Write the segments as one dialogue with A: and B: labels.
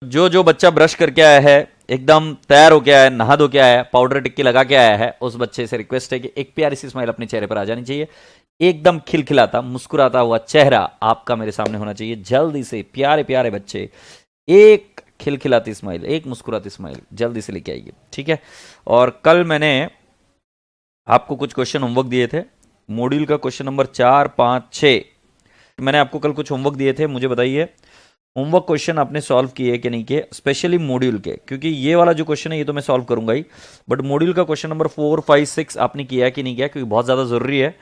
A: जो जो बच्चा ब्रश करके आया है, एकदम तैयार होके आया है, नहा धो के आया है, पाउडर टिक्की लगा के आया है, उस बच्चे से रिक्वेस्ट है कि एक प्यारी सी स्माइल अपने चेहरे पर आ जानी चाहिए। एकदम खिलखिलाता मुस्कुराता हुआ चेहरा आपका मेरे सामने होना चाहिए। जल्दी से प्यारे प्यारे बच्चे एक खिलखिलाती स्माइल, एक मुस्कुराती स्माइल जल्दी से लेके आइए, ठीक है। और कल मैंने आपको कुछ क्वेश्चन होमवर्क दिए थे, मॉड्यूल का क्वेश्चन नंबर 4, 5, 6। मैंने आपको कल कुछ होमवर्क दिए थे, मुझे बताइए होमवर्क क्वेश्चन आपने सॉल्व किए कि नहीं किए, स्पेशली मॉड्यूल के, क्योंकि ये वाला जो क्वेश्चन है ये तो मैं सॉल्व करूंगा ही, बट मॉड्यूल का क्वेश्चन नंबर 4, 5, 6 आपने किया कि नहीं किया, क्योंकि बहुत ज़्यादा जरूरी है,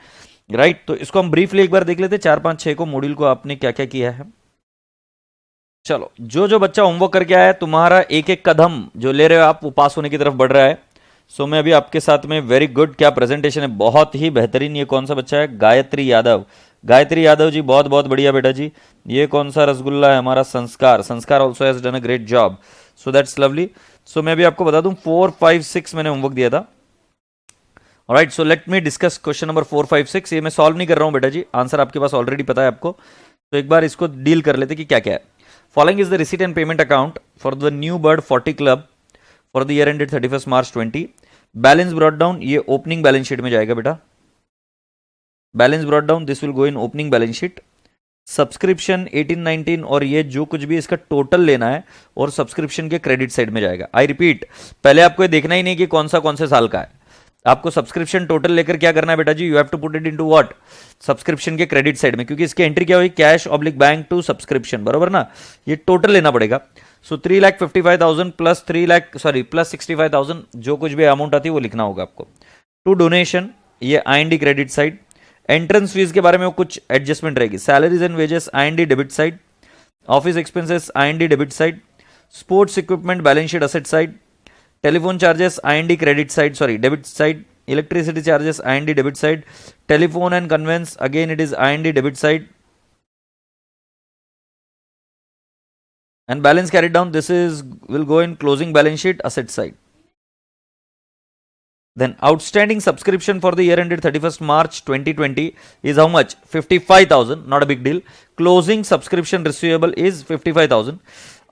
A: राइट। तो इसको हम ब्रीफली एक बार देख लेते हैं, 4, 5, 6 को, मॉड्यूल को आपने क्या क्या किया है। चलो, जो जो बच्चा होमवर्क करके आया है, तुम्हारा एक एक कदम जो ले रहे हो आप, वो पास होने की तरफ बढ़ रहा है। सो मैं अभी आपके साथ में, वेरी गुड, क्या प्रेजेंटेशन है, बहुत ही बेहतरीन। ये कौन सा बच्चा है? गायत्री यादव। गायत्री यादव जी, बहुत बहुत बढ़िया बेटा जी। ये कौन सा रसगुल्ला है? हमारा संस्कार। संस्कार also has done a great job, so that's lovely. So मैं अभी आपको बता दूं 4, 5, 6 मैंने होमवर्क दिया था। Alright, so let me discuss question number 4, 5, 6। ये मैं सॉल्व नहीं कर रहा हूं बेटा जी, आंसर आपके पास ऑलरेडी पता है आपको, तो एक बार इसको डील कर लेते कि क्या क्या है। Following is the receipt and payment account for the new bird 40 club for the year ended 31 March 20। Balance brought down, ये ओपनिंग बैलेंस शीट में जाएगा बेटा। Balance brought down, this will go in opening balance sheet. Subscription 18, 19 और ये जो कुछ भी इसका टोटल लेना है, और सब्सक्रिप्शन के क्रेडिट साइड में जाएगा। आई रिपीट, पहले आपको ये देखना ही नहीं कि कौन से साल का है, आपको सब्सक्रिप्शन टोटल लेकर क्या करना है बेटा जी, you have to put it into what, subscription के क्रेडिट साइड में, क्योंकि इसकी एंट्री क्या हुई, cash oblique bank to subscription, बरोबर ना। ये टोटल लेना पड़ेगा। सो 3,55,000 प्लस 65,000, जो कुछ भी अमाउंट आती है वो लिखना होगा आपको। टू डोनेशन, ये IND credit side. Entrance fees के बारे में वो कुछ एडजस्टमेंट रहेगी। Salaries and wages IND debit side. Office expenses IND debit side. Sports equipment balance sheet asset side. Telephone charges IND credit side, sorry debit side. Electricity charges IND debit side. Telephone and conveyance, again it is IND debit side. And balance carried down, this is will go in closing balance sheet asset side. Then outstanding subscription for the year ended 31st March 2020 is how much? 55,000, not a big deal. Closing subscription receivable is 55,000.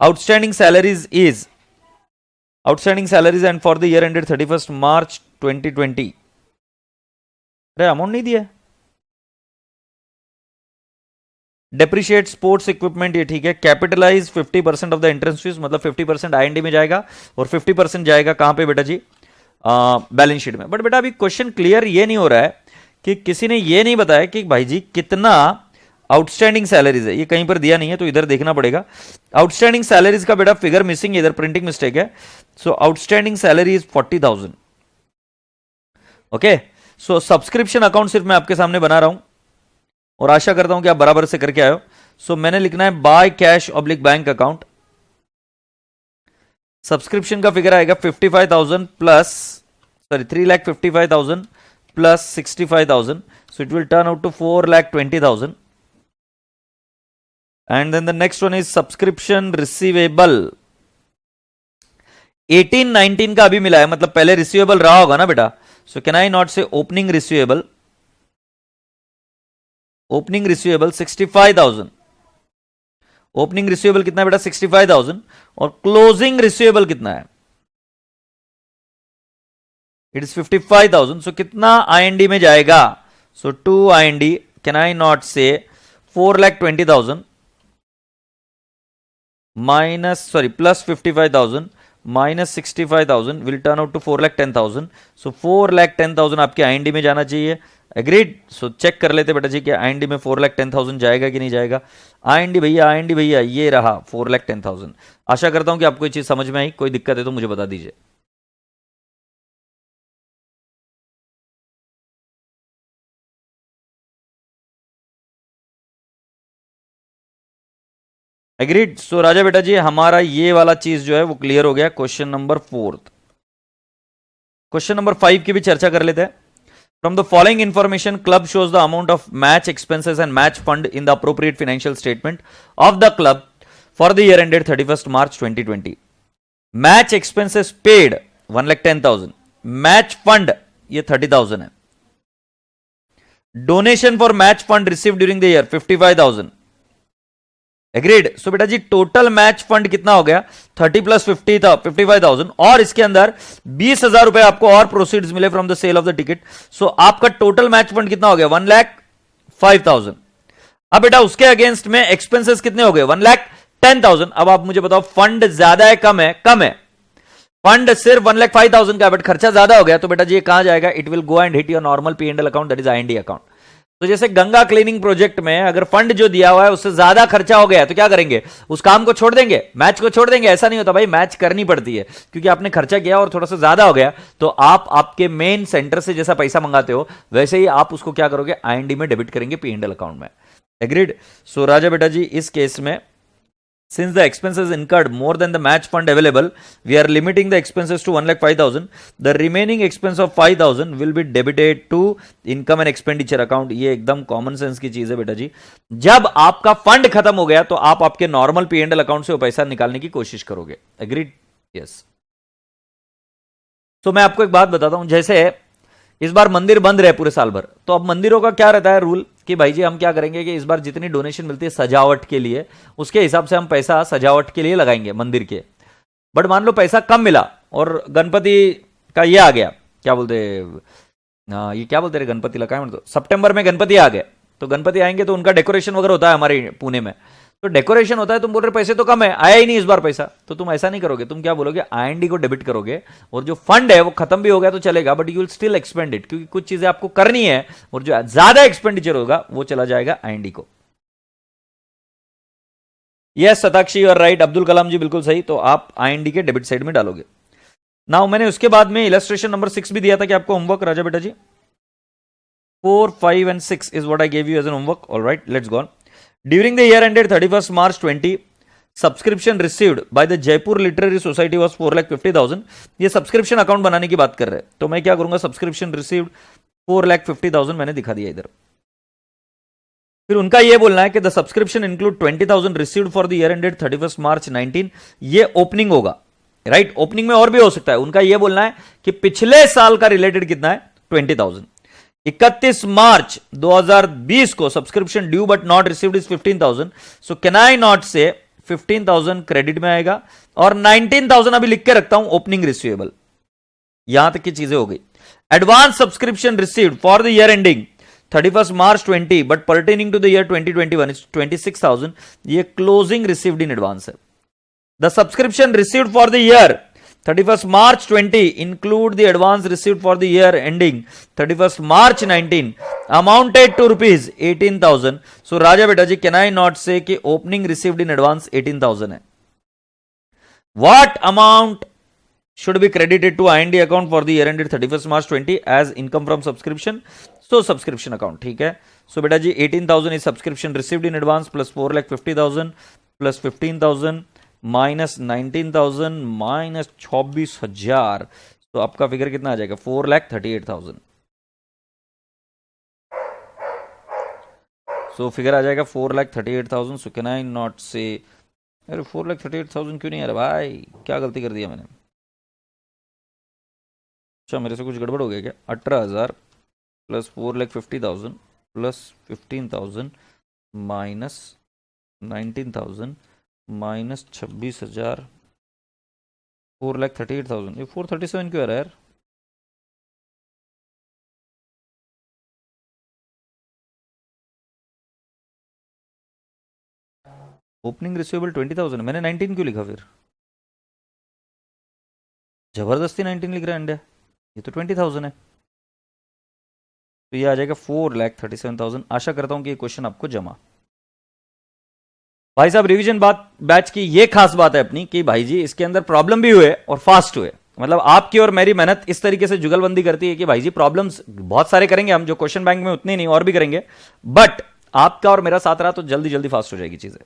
A: Outstanding salaries and for the year ended 31st March 2020. अरे amount नहीं दिया। Depreciate sports equipment, ये ठीक है। Capitalise 50% of the entrance fees, मतलब 50% IND में जाएगा और 50% जाएगा कहां पे बेटा जी, बैलेंस शीट में। बट बेटा अभी क्वेश्चन क्लियर ये नहीं हो रहा है कि किसी ने ये नहीं बताया कि भाई जी कितना आउटस्टैंडिंग सैलरीज है, ये कहीं पर दिया नहीं है, तो इधर देखना पड़ेगा। आउटस्टैंडिंग सैलरीज का बेटा फिगर मिसिंग है, इधर प्रिंटिंग मिस्टेक है। So outstanding salary is 40,000। Okay, so subscription account सिर्फ मैं आपके सामने बना रहा हूं और आशा करता हूं कि आप बराबर से करके आए हो। सो मैंने लिखना है by cash oblique bank account. Subscription का फिगर आएगा 55,000 plus, sorry 3,55,000 plus 65,000, so it will turn out to 4,20,000। And then the next one is subscription receivable. 18, 19 का अभी मिला है, मतलब पहले रिसीवेबल रहा होगा ना बेटा। सो कैन आई नॉट से opening receivable, opening receivable 65,000। Opening receivable कितना है बेटा? 65,000। और क्लोजिंग रिसीवेबल कितना है? It is 55,000। सो कितना IND में जाएगा? So to IND, can I not say 4,20,000 minus, sorry plus 55,000 minus 65,000 will turn out to 4,10,000। So 4,10,000 आपके IND में जाना चाहिए। एग्रीड? सो चेक कर लेते बेटा जी कि IND में 4,10,000 जाएगा कि नहीं जाएगा। IND भैया ये रहा 4,10,000। आशा करता हूं कि आपको ये चीज समझ में आई। कोई दिक्कत है तो मुझे बता दीजिए। एग्रीड? सो राजा बेटा जी, हमारा ये वाला चीज जो है वो क्लियर हो गया। Question number 4। क्वेश्चन नंबर 5 की भी चर्चा कर लेते हैं। From the following information, club shows the amount of match expenses and match fund in the appropriate financial statement of the club for the year ended 31st March 2020. Match expenses paid 1,10,000. Match fund ये 30,000 है. Donation for match fund received during the year 55,000. Agreed. सो बेटा जी total match fund कितना हो गया, 30 plus 50 था 55,000, और इसके अंदर 20,000 रुपए आपको और प्रोसीड्स मिले from the sale of the ticket. So आपका टोटल मैच फंड कितना हो गया, 1,05,000। अब बेटा उसके अगेंस्ट में एक्सपेंसेस कितने हो गए, 1,10,000। अब आप मुझे बताओ फंड ज्यादा है कम है, कम है। फंड सिर्फ 1,05,000 का, बट खर्चा ज्यादा हो गया, तो बेटा जी ये कहां जाएगा, it will go and hit your normal P and L account, that is IND account. तो जैसे गंगा क्लीनिंग प्रोजेक्ट में अगर फंड जो दिया हुआ है उससे ज्यादा खर्चा हो गया तो क्या करेंगे, उस काम को छोड़ देंगे, मैच को छोड़ देंगे? ऐसा नहीं होता भाई, मैच करनी पड़ती है, क्योंकि आपने खर्चा किया और थोड़ा सा ज्यादा हो गया, तो आप आपके मेन सेंटर से जैसा पैसा मंगाते हो वैसे ही आप उसको क्या करोगे, आईएनडी में डेबिट करेंगे पी एंड एल अकाउंट में। एग्रीड। सो राजा बेटा जी इस केस में since the expenses incurred more than the match fund available, we are limiting the expenses to 1,05,000. The remaining expense of 5,000 will be debited to income and expenditure account. ये एकदम common sense की चीज है बेटा जी। जब आपका fund खत्म हो गया तो आप आपके normal P and L account से वो पैसा निकालने की कोशिश करोगे। एग्रीड? यस। तो मैं आपको एक बात बताता हूं, जैसे इस बार मंदिर बंद रहे पूरे साल भर, तो अब मंदिरों का क्या रहता है रूल कि भाई जी हम क्या करेंगे कि इस बार जितनी डोनेशन मिलती है सजावट के लिए, उसके हिसाब से हम पैसा सजावट के लिए लगाएंगे मंदिर के। बट मान लो पैसा कम मिला और गणपति का ये आ गया, क्या बोलते, ये क्या बोलते रहे, गणपति लगा है, सितंबर में गणपति आ गए, तो गणपति आएंगे तो उनका डेकोरेशन वगैरह होता है हमारे पुणे में, तो डेकोरेशन होता है, तुम बोल रहे पैसे तो कम है, आया ही नहीं इस बार पैसा, तो तुम ऐसा नहीं करोगे, तुम क्या बोलोगे, आईएनडी को डेबिट करोगे, और जो फंड है वो खत्म भी हो गया तो चलेगा, but you will still expand it, क्योंकि कुछ चीजें आपको करनी है, और जो ज्यादा एक्सपेंडिचर होगा वो चला जाएगा आईएनडी को। Yes Satakshi you are right, Abdul Kalam ji बिल्कुल सही, तो आप आईएनडी के डेबिट साइड में डालोगे। नाउ मैंने उसके बाद में इलस्ट्रेशन नंबर 6 भी दिया था कि आपको होमवर्क, राजा बेटा जी 4, 5 and 6 is what I gave you as an homework. All right, let's go on. During the year ended 31st March 20, subscription received by the Jaipur Literary Society was 4,50,000. ये subscription account बनाने की बात कर रहे हैं, तो मैं क्या करूंगा, सब्सक्रिप्शन रिसीव्ड 4,50,000 मैंने दिखा दिया इधर। फिर उनका ये बोलना है कि the subscription include 20,000 received for the year ended 31st March 19। ये ओपनिंग होगा, राइट, ओपनिंग में और भी हो सकता है। उनका ये बोलना है कि पिछले साल का रिलेटेड कितना है, 20,000। 31 मार्च 2020 को subscription due but not received is 15,000। So can I not से 15,000 क्रेडिट में आएगा, और 19,000 अभी लिख के रखता हूं ओपनिंग रिसीवेबल। यहां तक की चीजें हो गई। Advance subscription received for the year ending 31st March 20 but pertaining to the year 2021 is 26,000। ये क्लोजिंग रिसीव्ड इन एडवांस है। The subscription received for the year 31st March 20 include the advance received for the year ending 31st March 19 amounted to rupees 18,000. So Raja beta ji, can I not say कि opening received in advance 18,000 है? What amount should be credited to IND account for the year ended 31st March 20 as income from subscription? So subscription account, ठीक है। So बेटा जी 18,000 is subscription received in advance plus 4,50,000 plus 15,000 minus 19,000 minus 26,000, तो आपका figure कितना आ जाएगा, 4,38,000। So figure आ जाएगा 4,38,000। So can I not से, अरे 4,38,000 क्यों नहीं आ रहा भाई, क्या गलती कर दिया मैंने? अच्छा मेरे से कुछ गड़बड़ हो गया क्या? 18,000 प्लस 4,50,000 प्लस 15,000 माइनस 19,000 माइनस 26,000, 4,38,000। ये 437 क्यों आ रहा है यार? ओपनिंग रिसीवेबल 20,000, मैंने 19 क्यों लिखा फिर? जबरदस्ती 19 लिख रहा है इंडिया, ये तो 20,000 है। तो ये आ जाएगा 4,37,000। आशा करता हूं कि ये क्वेश्चन आपको जमा। भाई साहब रिवीजन बात बैच की ये खास बात है अपनी कि भाई जी इसके अंदर प्रॉब्लम भी हुए और फास्ट हुए, मतलब आपकी और मेरी मेहनत इस तरीके से जुगलबंदी करती है कि भाई जी प्रॉब्लम्स बहुत सारे करेंगे हम, जो क्वेश्चन बैंक में उतने नहीं और भी करेंगे, बट आपका और मेरा साथ रहा तो जल्दी जल्दी फास्ट हो जाएगी चीजें।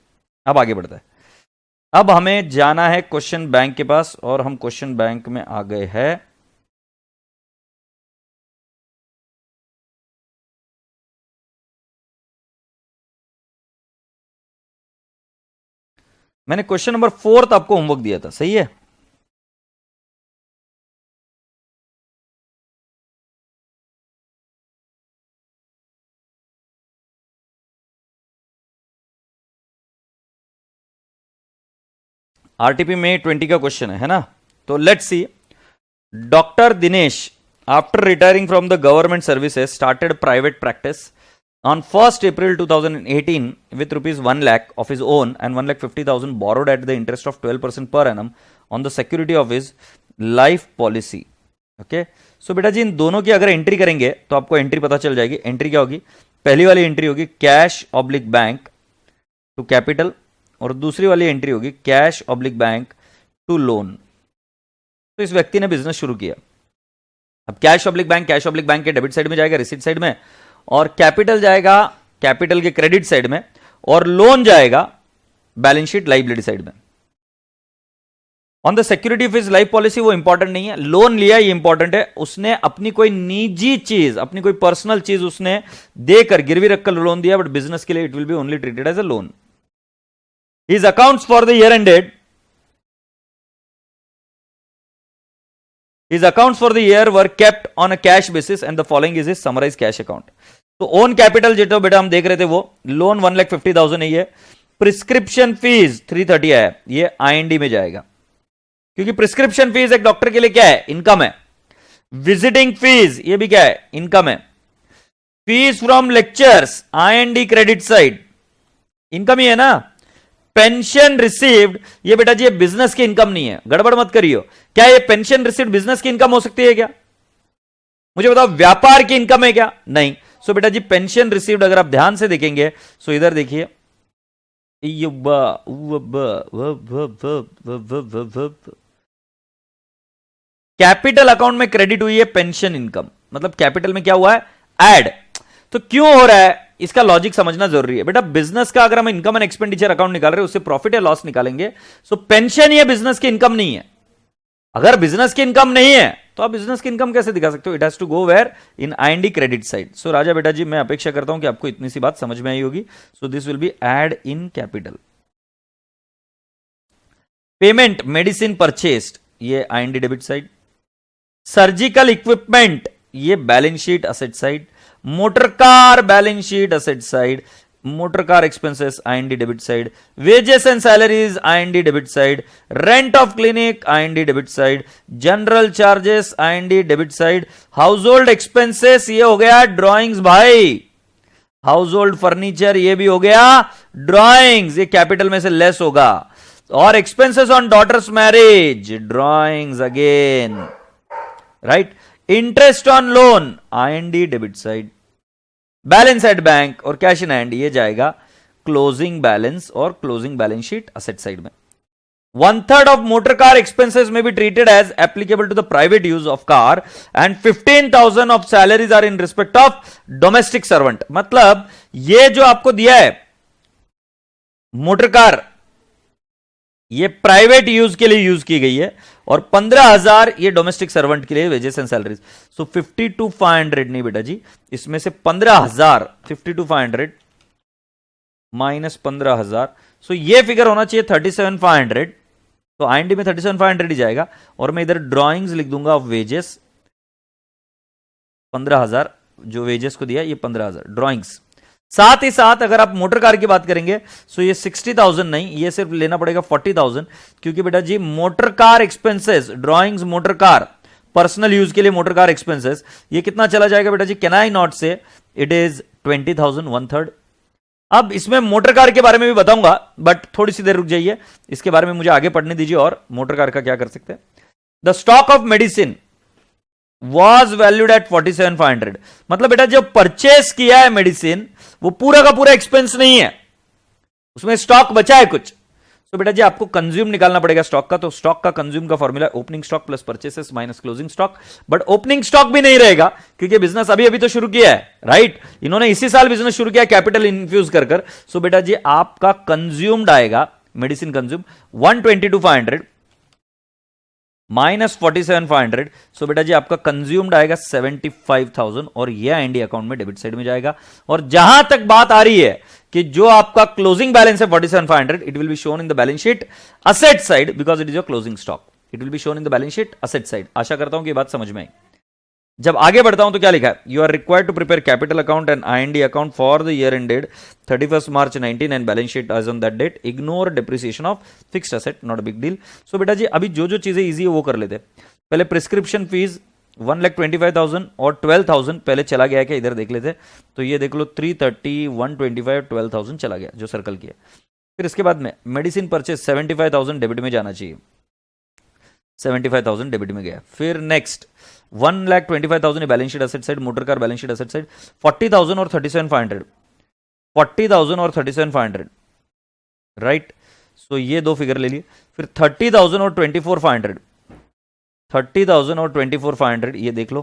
A: अब आगे बढ़ता है, अब हमें जाना है क्वेश्चन बैंक के पास, और हम क्वेश्चन बैंक में आ गए हैं। मैंने क्वेश्चन नंबर 4 आपको होमवर्क दिया था, सही है? आरटीपी में 20 का क्वेश्चन है ना। तो let's see, doctor Dinesh after retiring from the government services started private practice on 1st April 2018 with rupees 1 lakh of his own and 1,50,000 borrowed at the interest of 12% per annum on the security of his life policy. Okay so बेटा जी इन दोनों की अगर entry करेंगे तो आपको entry पता चल जाएगी। एंट्री क्या होगी? पहली वाली एंट्री होगी cash oblique bank to capital और दूसरी वाली एंट्री होगी cash oblique bank to loan. तो इस व्यक्ति ने बिजनेस शुरू किया। अब कैश ऑब्लिक बैंक के डेबिट साइड में जाएगा, रिसीट साइड में, और कैपिटल जाएगा कैपिटल के क्रेडिट साइड में, और लोन जाएगा बैलेंस शीट लाइबिलिटी साइड में। On the security of his life policy वो इंपॉर्टेंट नहीं है, लोन लिया ये इंपॉर्टेंट है। उसने अपनी कोई निजी चीज, अपनी कोई पर्सनल चीज उसने देकर गिरवी रखकर लोन दिया, बट बिजनेस के लिए it will be only treated as a loan. His accounts for the year ended, his accounts for the year were kept on a cash basis and the following is his summarized cash account. तो own capital जो बेटा हम देख रहे थे वो loan 1,50,000 है, ये प्रिस्क्रिप्शन फीस 330 है, ये आईएनडी में जाएगा क्योंकि प्रिस्क्रिप्शन फीस एक डॉक्टर के लिए क्या है? इनकम है। विजिटिंग फीस ये भी क्या है? इनकम है। Fees from lectures IND credit side, income ही है ना। पेंशन रिसीव्ड ये बेटा जी ये बिजनेस की इनकम नहीं है, गड़बड़ मत करियो। क्या ये पेंशन रिसीव्ड बिजनेस की इनकम हो सकती है क्या? मुझे बताओ, व्यापार की इनकम है क्या? नहीं। सो बेटा जी पेंशन रिसीव्ड अगर आप ध्यान से देखेंगे सो इधर देखिए, कैपिटल अकाउंट में क्रेडिट हुई है पेंशन इनकम, मतलब कैपिटल में क्या हुआ है? ऐड। तो क्यों हो रहा है इसका लॉजिक समझना जरूरी है बेटा। बिजनेस का अगर हम इनकम एंड एक्सपेंडिचर अकाउंट निकाल रहे हैं, उससे प्रॉफिट या लॉस निकालेंगे, सो पेंशन ये बिजनेस की इनकम नहीं है। अगर बिजनेस की इनकम नहीं है तो आप बिजनेस की इनकम कैसे दिखा सकते हो? It has to go where in IND credit side. So राजा बेटा जी मैं अपेक्षा करता हूं कि आपको इतनी सी बात समझ में आई होगी। So this will be add in capital. Payment medicine purchased ये IND debit side. Surgical equipment ये balance sheet asset side. Motor car balance sheet asset side. Motor car expenses IND debit side. Wages and salaries IND debit side. Rent of clinic IND debit side. General charges IND debit side. Household expenses ये हो गया drawings भाई। House hold furniture ये भी हो गया drawings, ये capital में से लेस होगा। और expenses on daughter's marriage drawings again, right. Interest on loan IND debit side. Balance at bank और कैश इन हैंड ये जाएगा क्लोजिंग बैलेंस और closing balance sheet asset side में। 1/3 of motor car expenses may be treated as applicable to the private use of car and 15,000 of salaries are in respect of domestic servant। मतलब ये जो आपको दिया है motor car ये private use के लिए यूज की गई है और 15,000 ये डोमेस्टिक सर्वेंट के लिए वेजेस एंड सैलरीज। सो 52,500 नहीं बेटा जी, इसमें से 15,000 52,500 माइनस 15,000, सो ये फिगर होना चाहिए 37,500। तो आईएनडी में 37,500 ही जाएगा और मैं इधर ड्रॉइंग्स लिख दूंगा ऑफ वेजेस 15,000, जो वेजेस को दिया ये 15,000 ड्रॉइंग्स। साथ ही साथ अगर आप मोटर कार की बात करेंगे सो ये 60,000 नहीं, ये सिर्फ लेना पड़ेगा 40,000 क्योंकि बेटा जी motor car expenses drawings motor car personal use के लिए मोटर कार एक्सपेंसेस ये कितना चला जाएगा बेटा जी? कैन आई नॉट से इट इज 20,000 1/3। अब इसमें मोटर कार के बारे में भी बताऊंगा बट थोड़ी सी देर रुक जाइए, इसके बारे में मुझे आगे पढ़ने दीजिए और मोटर कार का क्या कर सकते हैं। The stock of medicine was valued at 47,500। मतलब बेटा जो परचेस किया है मेडिसिन वो पूरा का पूरा एक्सपेंस नहीं है, उसमें स्टॉक बचा है कुछ। तो बेटा जी आपको कंज्यूम निकालना पड़ेगा स्टॉक का। तो स्टॉक का कंज्यूम का formula opening stock plus purchases minus closing stock. But opening stock भी नहीं रहेगा क्योंकि बिजनेस अभी अभी तो शुरू किया है, राइट। इन्होंने इसी साल बिजनेस शुरू किया कैपिटल इन्फ्यूज कर। सो बेटा जी आपका कंज्यूम्ड आएगा मेडिसिन कंज्यूम 122,500 माइनस 47,500। सो बेटा जी आपका कंज्यूम्ड आएगा 75,000 और यह आईएनडी अकाउंट में डेबिट साइड में जाएगा। और जहां तक बात आ रही है कि जो आपका क्लोजिंग बैलेंस है 47,500 it will be shown in the balance sheet asset side because it is your closing stock. It will be shown in the balance sheet asset side. आशा करता हूं कि बात समझ में आई। जब आगे बढ़ता हूं तो क्या लिखा है, you are required to prepare capital account and IND account for the year ended 31 March 19 and balance sheet as on that date, ignore depreciation of fixed asset, not big deal. So बेटा जी अभी जो जो चीजें easy है वो कर लेते हैं। पहले प्रिस्क्रिप्शन फीस 1,25,000 और 12,000 पहले चला गया है क्या, इधर देख लेते। तो ये देख लो 330, 125, 12,000 चला गया जो सर्कल किया। फिर इसके बाद में मेडिसिन परचेज 75,000 डेबिट में जाना चाहिए, 75,000 डेबिट में गया। फिर next 1,25,000 balance sheet asset side, motor car balance sheet asset side 40,000 और 37,500, 40,000 और 37,500 राइट। सो ये दो फिगर ले लिए। फिर 30,000 और 24,500, 30,000 और 24,500 ये देख लो।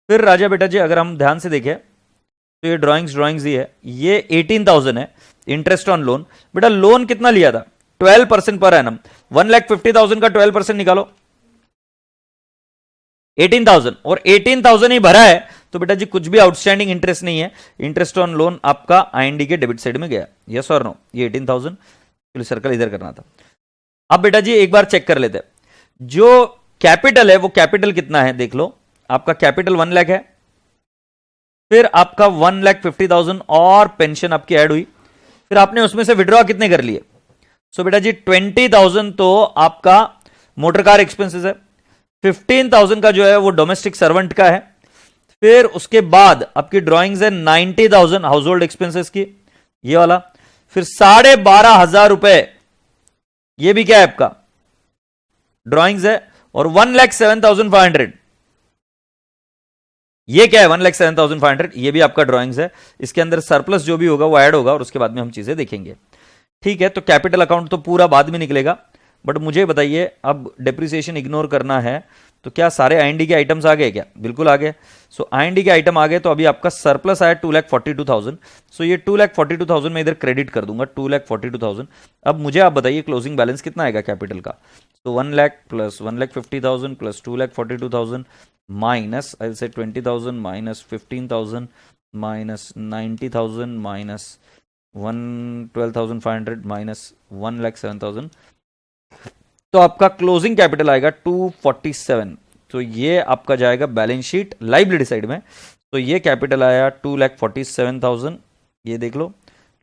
A: फिर राजा बेटा जी अगर हम ध्यान से देखें तो ये ड्राइंग्स ही है, ये 18,000 है इंटरेस्ट ऑन लोन। बेटा लोन कितना लिया था, 12% पर एनम, 1,50,000 का 12% निकालो, 18,000 और 18,000 ही भरा है तो बेटा जी कुछ भी आउटस्टैंडिंग इंटरेस्ट नहीं है। इंटरेस्ट ऑन लोन आपका IND के डेबिट साइड में गया, यस और नो। ये 18,000 चलो सर्कल इधर करना था। अब बेटा जी एक बार चेक कर लेते हैं, जो कैपिटल है वो कैपिटल कितना है देख लो। आपका कैपिटल 1 लाख है, फिर आपका 1,50,000 और पेंशन आपकी ऐड हुई, फिर आपने उसमें से विड्रॉ कितने कर लिए। सो बेटा जी 20,000 तो आपका मोटर कार एक्सपेंसेस है, 15,000 का जो है वो डोमेस्टिक सर्वेंट का है, फिर उसके बाद आपकी ड्राइंग्स है 90,000 हाउस होल्ड एक्सपेंसेस की ये वाला, फिर 12,500 रुपए ये भी क्या है आपका ड्राइंग्स है, और 1,07,500 ये क्या है 1,07,500 ये भी आपका ड्राइंग्स है। इसके अंदर सरप्लस जो भी होगा वो ऐड होगा और उसके बाद में हम चीजें देखेंगे। ठीक है, तो कैपिटल अकाउंट तो पूरा बाद में निकलेगा, बट मुझे बताइए अब डेप्रिसिएशन इग्नोर करना है तो क्या सारे IND के आइटम्स आ गए क्या, बिल्कुल आ गए। सो IND के आइटम आ गए तो अभी आपका सरप्लस आया 2,42,000। सो ये 2,42,000 में इधर क्रेडिट कर दूंगा 2,42,000। अब मुझे आप बताइए क्लोजिंग बैलेंस कितना आएगा कैपिटल का। तो 1 lakh plus 1,50,000 plus 2,42,000 minus I will say 20,000 minus 15,000 minus 90,000 minus 12,500 minus 1,07,000, तो आपका क्लोजिंग कैपिटल आएगा 247। तो ये आपका जाएगा बैलेंस शीट लाइबिलिटी साइड में। तो ये कैपिटल आया 2,47,000 ये देख लो।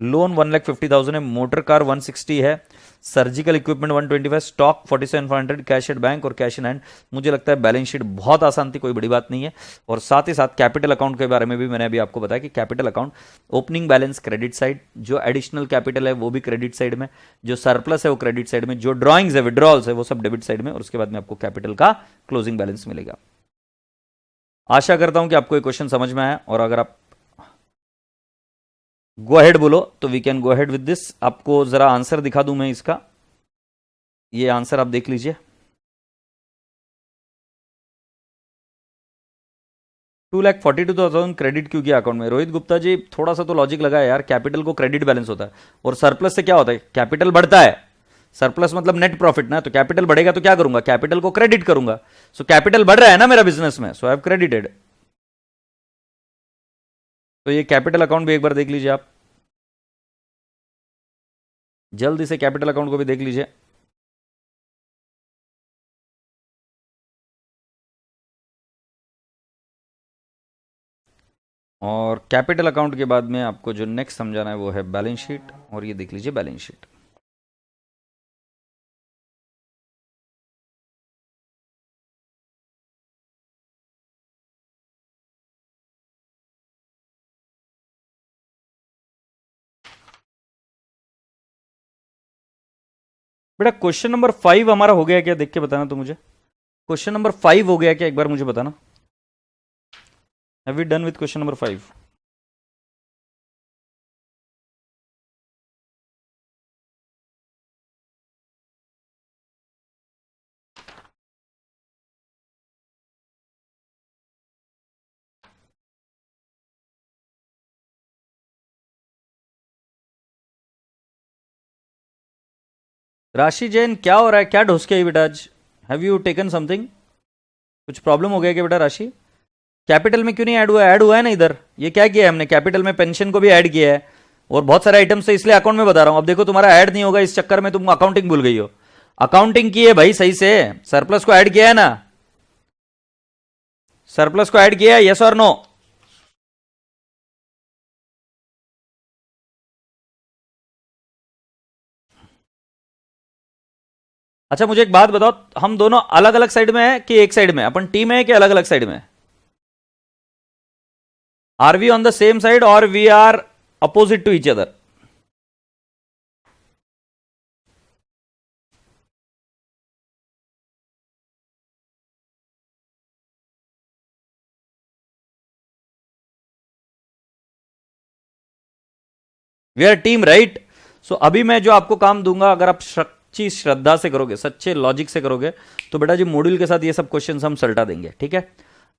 A: लोन 1,50,000 है, मोटर कार 160 है, surgical equipment 125, stock 47,500, cash at bank और कैश इन हैंड। मुझे लगता है बैलेंस शीट बहुत आसान थी, कोई बड़ी बात नहीं है। और साथ ही साथ कैपिटल अकाउंट के बारे में भी मैंने अभी आपको बताया कि capital account opening balance credit side, जो एडिशनल कैपिटल है वो भी क्रेडिट साइड में, जो सरप्लस है वो क्रेडिट साइड में, जो ड्रॉइंग्स है विड्रॉल्स है वो सब डेबिट साइड में, और उसके बाद में आपको कैपिटल का क्लोजिंग बैलेंस मिलेगा। आशा करता हूं कि आपको ये क्वेश्चन समझ में आया, और अगर आप गो अहेड बोलो तो we can go ahead with this. आपको जरा आंसर दिखा दूं मैं इसका, ये आंसर आप देख लीजिए। 2,42,000 क्रेडिट क्यों किया अकाउंट में। रोहित गुप्ता जी थोड़ा सा तो लॉजिक लगा है यार, कैपिटल को क्रेडिट बैलेंस होता है और सरप्लस से क्या होता है, कैपिटल बढ़ता है, सरप्लस मतलब नेट प्रॉफिट ना, तो कैपिटल बढ़ेगा तो क्या करूंगा, कैपिटल को क्रेडिट करूंगा। सो कैपिटल बढ़ रहा है ना मेरा बिजनेस में, सो आई हैव क्रेडिटेड। तो ये कैपिटल अकाउंट भी एक बार देख लीजिए आप, जल्दी से कैपिटल अकाउंट को भी देख लीजिए। और कैपिटल अकाउंट के बाद में आपको जो नेक्स्ट समझाना है वो है बैलेंस शीट, और ये देख लीजिए बैलेंस शीट। बेटा क्वेश्चन नंबर 5 हमारा हो गया क्या, देख के बताना तो मुझे। क्वेश्चन नंबर 5 हो गया क्या, एक बार मुझे बताना। Have we done with question number 5? Rashi Jain क्या हो रहा है, क्या ढोस के आई बेटा आज, हैव यू टेकन समथिंग, कुछ प्रॉब्लम हो गया क्या बेटा। राशि कैपिटल में क्यों नहीं ऐड हुआ, ऐड हुआ है ना इधर, ये क्या किया है हमने, कैपिटल में पेंशन को भी ऐड किया है और बहुत सारे आइटम्स है, इसलिए अकाउंट में बता रहा हूं। अब देखो तुम्हारा ऐड नहीं होगा, इस चक्कर में तुम अकाउंटिंग भूल गई हो। अकाउंटिंग की है भाई सही से, सरप्लस को ऐड किया है ना, सरप्लस को ऐड किया, यस और नो? अच्छा मुझे एक बात बताओ, हम दोनों अलग अलग साइड में है कि एक साइड में? अपन टीम है कि अलग अलग साइड में? Are we on the same side और we are opposite to each other? We are team, right? So अभी मैं जो आपको काम दूंगा, अगर आप सच्ची श्रद्धा से करोगे, सच्चे लॉजिक से करोगे, तो बेटा जी मॉड्यूल के साथ ये सब क्वेश्चंस हम सल्टा देंगे, ठीक है?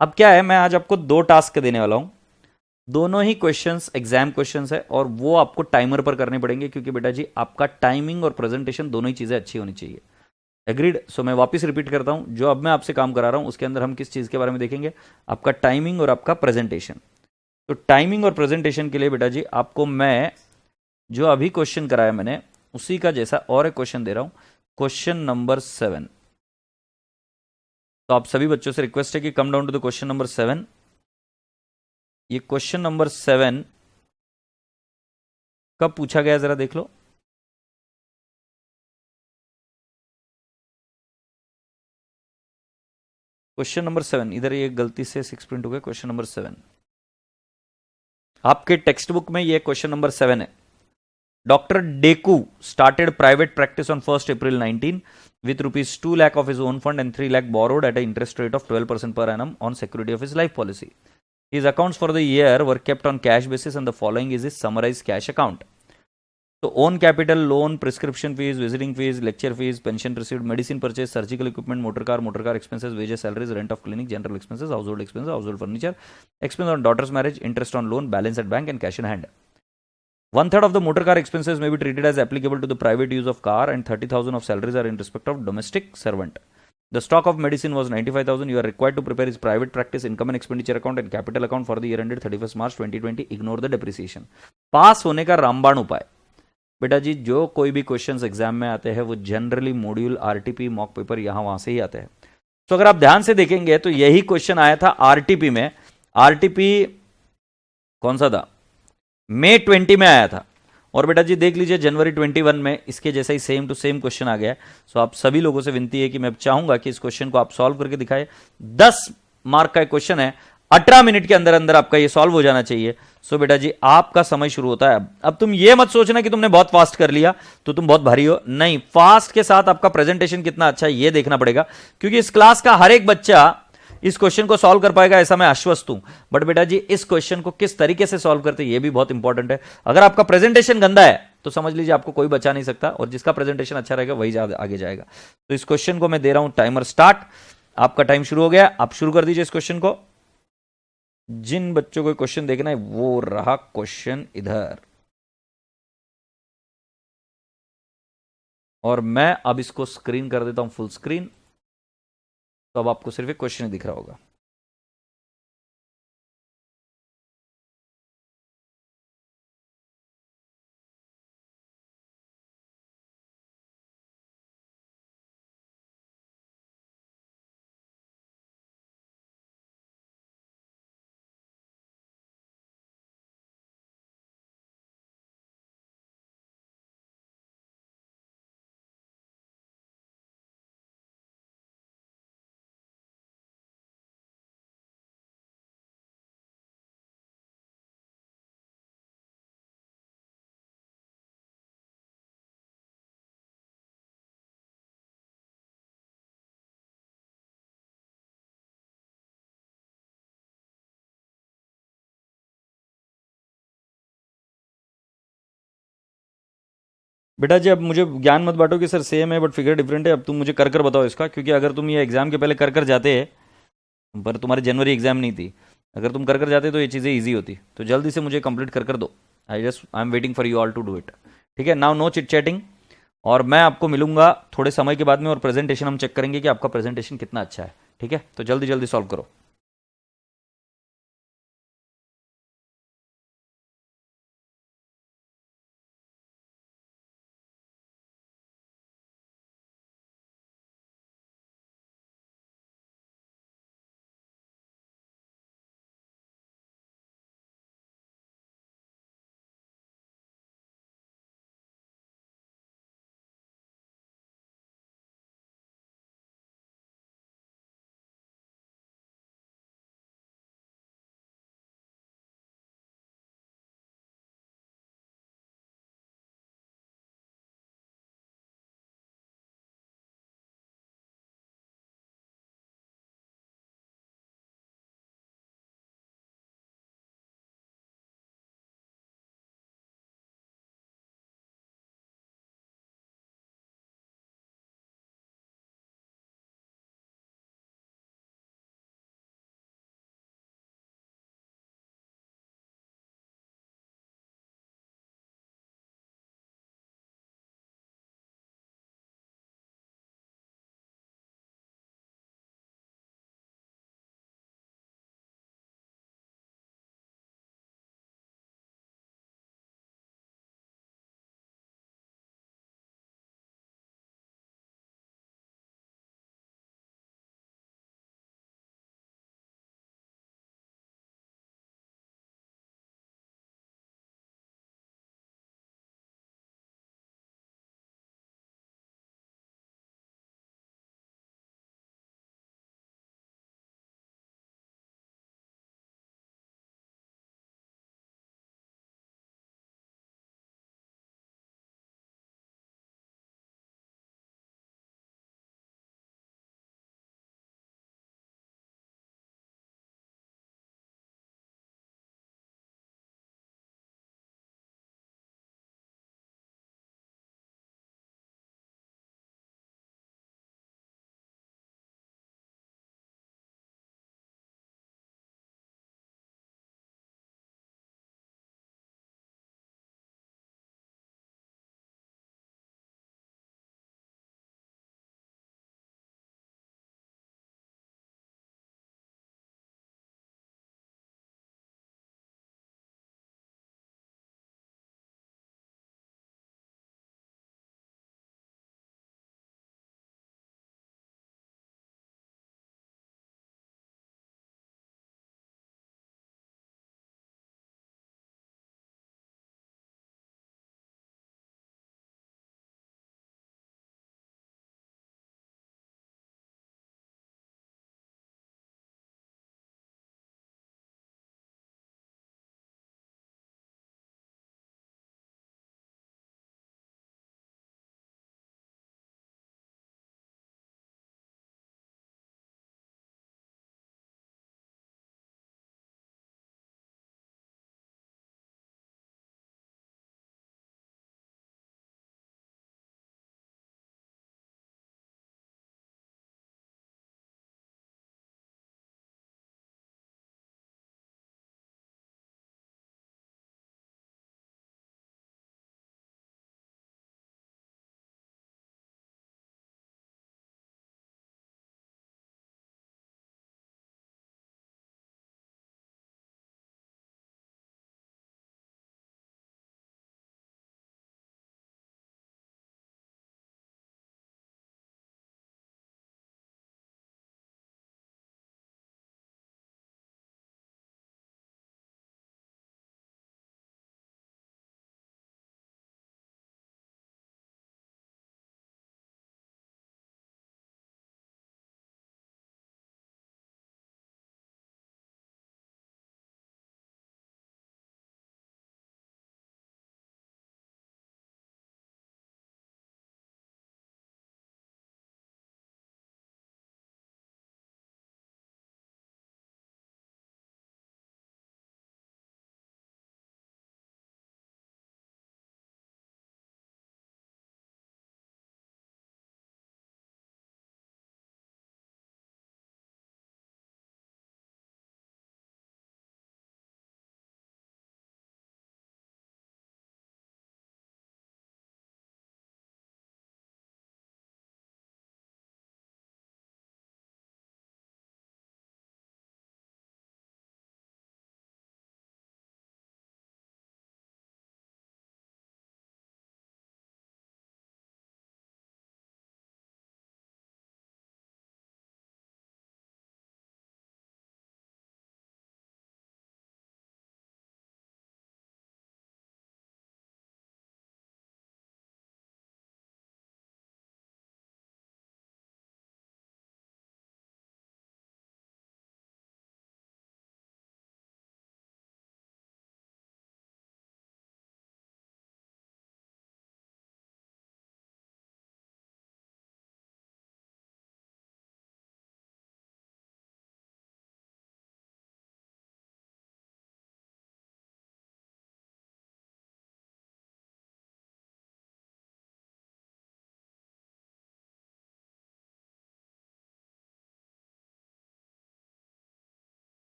A: अब क्या है, मैं आज आपको 2 टास्क देने वाला हूं। दोनों ही क्वेश्चंस एग्जाम क्वेश्चंस है और वो आपको टाइमर पर करने पड़ेंगे, क्योंकि बेटा जी आपका टाइमिंग और प्रेजेंटेशन दोनों ही चीजें अच्छी होनी चाहिए। एग्रीड? सो मैं वापस रिपीट करता हूं, जो अब मैं आपसे काम करा रहा हूं उसके अंदर हम किस चीज के बारे में देखेंगे? आपका टाइमिंग और आपका प्रेजेंटेशन। तो टाइमिंग और प्रेजेंटेशन के लिए बेटा जी आपको मैं जो अभी क्वेश्चन कराया मैंने उसी का जैसा और एक क्वेश्चन दे रहा हूं, क्वेश्चन नंबर 7। तो आप सभी बच्चों से रिक्वेस्ट है कि come down to the question number 7। ये क्वेश्चन नंबर 7 कब पूछा गया जरा देख लो। क्वेश्चन नंबर 7, इधर ये गलती से 6 प्रिंट हो गया। क्वेश्चन नंबर 7 आपके टेक्स्ट बुक में ये क्वेश्चन नंबर 7 है। Dr. Deku started private practice on 1st April 19 with rupees 2 lakh of his own fund and 3 lakh borrowed at an interest rate of 12% per annum on security of his life policy. His accounts for the year were kept on cash basis and the following is his summarized cash account. So own capital, loan, prescription fees, visiting fees, lecture fees, pension received, medicine purchase, surgical equipment, motor car expenses, wages, salaries, rent of clinic, general expenses, household furniture, expense on daughter's marriage, interest on loan, balance at bank and cash in hand. 1/3 of the motor car expenses may be treated as applicable to the private use of car and 30,000 of salaries are in respect of domestic servant. The stock of medicine was 95,000. You are required to prepare his private practice income and expenditure account and capital account for the year ended 31st March 2020. Ignore the depreciation. पास होने का रामबाण उपाय। बेटा जी जो कोई भी questions exam में आते हैं वो generally module, RTP, mock paper यहां वहां से ही आते हैं। तो अगर आप ध्यान से देखेंगे तो यही क्वेश्चन आया था आरटीपी में। आरटीपी कौन सा था? मई 20 में आया था। और बेटा जी देख लीजिए जनवरी 21 में इसके जैसा ही सेम टू सेम क्वेश्चन आ गया। सो आप सभी लोगों से विनती है कि मैं चाहूंगा कि इस क्वेश्चन को आप सॉल्व करके दिखाएं। 10 मार्क का क्वेश्चन है, 18 मिनट के अंदर अंदर आपका ये सॉल्व हो जाना चाहिए। सो बेटा जी आपका समय शुरू होता है। अब तुम ये मत सोचना कि तुमने बहुत फास्ट कर लिया तो तुम बहुत भारी हो, नहीं। फास्ट के साथ आपका प्रेजेंटेशन कितना अच्छा है ये देखना पड़ेगा, क्योंकि इस क्लास का हर एक बच्चा इस क्वेश्चन को सॉल्व कर पाएगा ऐसा मैं आश्वस्त हूं। बट बेटा जी इस क्वेश्चन को किस तरीके से सॉल्व करते हैं ये भी बहुत इंपॉर्टेंट है। अगर आपका प्रेजेंटेशन गंदा है तो समझ लीजिए आपको कोई बचा नहीं सकता, और जिसका प्रेजेंटेशन अच्छा रहेगा वही आगे जाएगा। तो इस क्वेश्चन को मैं दे रहा हूं टाइमर स्टार्ट। आपका टाइम शुरू हो गया, आप शुरू कर दीजिए इस क्वेश्चन को। जिन बच्चों को क्वेश्चन देखना है वो रहा क्वेश्चन इधर, और मैं अब इसको स्क्रीन कर देता हूं फुल स्क्रीन। तो अब आपको सिर्फ एक क्वेश्चन दिख रहा होगा। बेटा जी अब मुझे ज्ञान मत बांटो कि सर सेम है बट फिगर डिफरेंट है। अब तुम मुझे कर कर बताओ इसका, क्योंकि अगर तुम ये एग्जाम के पहले कर कर जाते पर तुम्हारी जनवरी एग्जाम नहीं थी, अगर तुम कर कर जाते तो ये चीज़ें ईजी होती। तो जल्दी से मुझे कंप्लीट कर कर दो। I am waiting for you all to do it. ठीक है, नाउ नो चिट चैटिंग। और मैं आपको मिलूंगा थोड़े समय के बाद में, और प्रेजेंटेशन हम चेक करेंगे कि आपका प्रेजेंटेशन कितना अच्छा है। ठीक है, तो जल्दी जल्दी सॉल्व करो।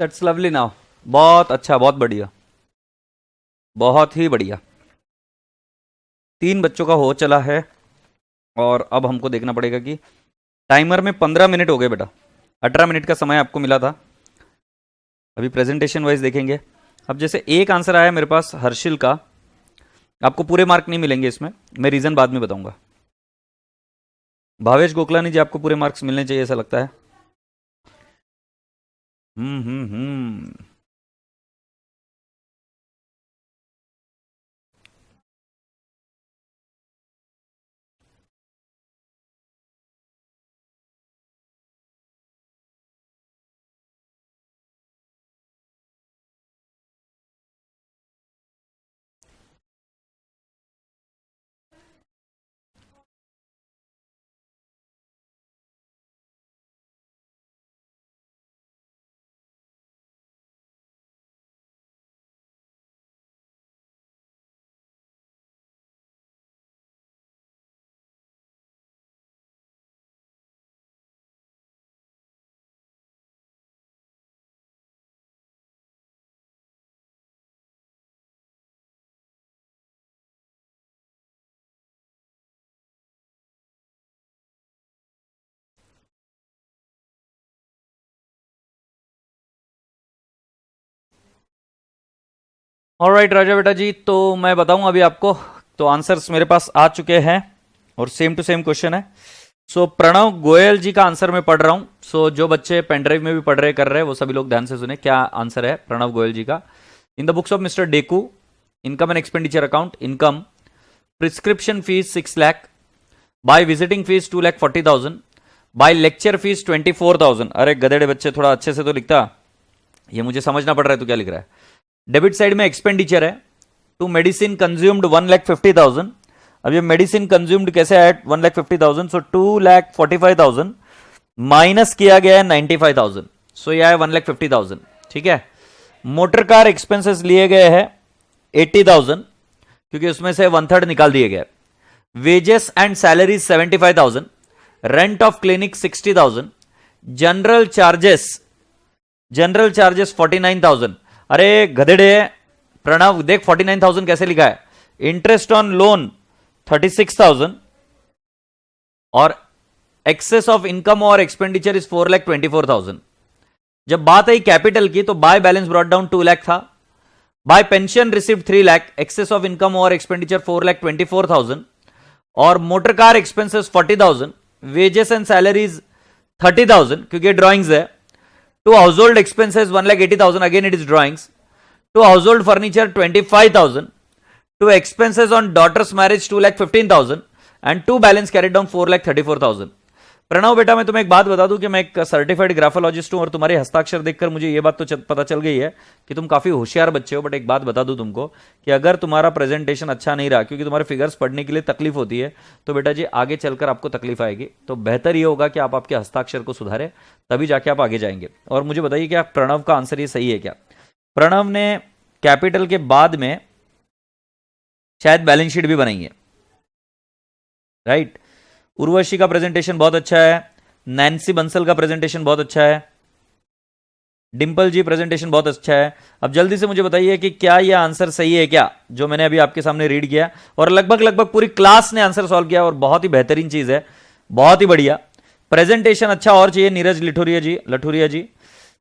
A: That's lovely now. बहुत अच्छा, बहुत बढ़िया, बहुत ही बढ़िया। 3 बच्चों का हो चला है और अब हमको देखना पड़ेगा कि टाइमर में 15 मिनट हो गए बेटा। 18 मिनट का समय आपको मिला था। अभी प्रेजेंटेशन वाइज देखेंगे। अब जैसे एक आंसर आया मेरे पास हर्षिल का, आपको पूरे मार्क नहीं मिलेंगे इसमें, मैं रीजन बाद में बताऊंगा। भावेश गोखलानी जी, आपको पूरे मार्क्स मिलने चाहिए ऐसा लगता है। हम्म। ऑलराइट राजा बेटा जी, तो मैं बताऊं अभी आपको। तो आंसर्स मेरे पास आ चुके हैं और सेम टू सेम क्वेश्चन है। सो प्रणव गोयल जी का आंसर मैं पढ़ रहा हूं। सो जो बच्चे पेनड्राइव में भी पढ़ रहे कर रहे हैं वो सभी लोग ध्यान से सुने क्या आंसर है प्रणव गोयल जी का। In the books of mister Deku, income and expenditure account, income prescription fees 6 lakh, by visiting fees 2,40,000, by lecture fees 24,000। अरे गधेड़े बच्चे, थोड़ा अच्छे से तो लिखता, ये मुझे समझना पड़ रहा है तो क्या लिख रहा है। डेबिट साइड में एक्सपेंडिचर है, टू मेडिसिन कंज्यूम्ड 1,50,000। अब ये मेडिसिन कंज्यूम्ड कैसे आया 1,50,000? सो 2,45,000 माइनस किया गया है 95,000, सो यह है 1,50,000। ठीक है। मोटर कार एक्सपेंसेस लिए गए हैं 80,000, क्योंकि उसमें से 1/3 निकाल दिए गए। Wages and salaries 75,000, rent of clinic 60,000, general charges 49,000। अरे गधेड़े प्रणव, देख 49,000 कैसे लिखा है। इंटरेस्ट ऑन लोन 36,000 और एक्सेस ऑफ इनकम और एक्सपेंडिचर इज 4,24,000। जब बात आई कैपिटल की तो by balance brought down 2 lakh था, by pension receive 3 lakh, excess of income और एक्सपेंडिचर 4,24,000 और motor car expenses 40,000, wages and salaries 30,000 क्योंकि ड्रॉइंग्स है, to household expenses 1,80,000, again it is drawings, to household furniture 25,000, to expenses on daughter's marriage 2,15,000 and to balance carried down 4,34,000। Pranav बेटा, मैं तुम्हें एक बात बता दूं कि मैं एक सर्टिफाइड ग्राफोलॉजिस्ट हूं और तुम्हारे हस्ताक्षर देखकर मुझे यह बात तो पता चल गई है कि तुम काफी होशियार बच्चे हो। बट एक बात बता दूं तुमको कि अगर तुम्हारा प्रेजेंटेशन अच्छा नहीं रहा, क्योंकि तुम्हारे फिगर्स पढ़ने के लिए तकलीफ होती है, तो बेटा जी आगे चलकर आपको तकलीफ आएगी। तो बेहतर यह होगा कि आप आपके हस्ताक्षर को सुधारें, तभी जाके आप आगे जाएंगे। और मुझे बताइए कि प्रणव का आंसर ये सही है क्या? प्रणव ने कैपिटल के बाद में शायद बैलेंस शीट भी बनाई है, राइट। उर्वशी का प्रेजेंटेशन बहुत अच्छा है, नैन्सी बंसल का प्रेजेंटेशन बहुत अच्छा है, डिंपल जी प्रेजेंटेशन बहुत अच्छा है। अब जल्दी से मुझे बताइए कि क्या यह आंसर सही है क्या, जो मैंने अभी आपके सामने रीड किया। और लगभग पूरी क्लास ने आंसर सॉल्व किया और बहुत ही बेहतरीन चीज है, बहुत ही बढ़िया प्रेजेंटेशन। अच्छा और चाहिए नीरज लठुरिया जी।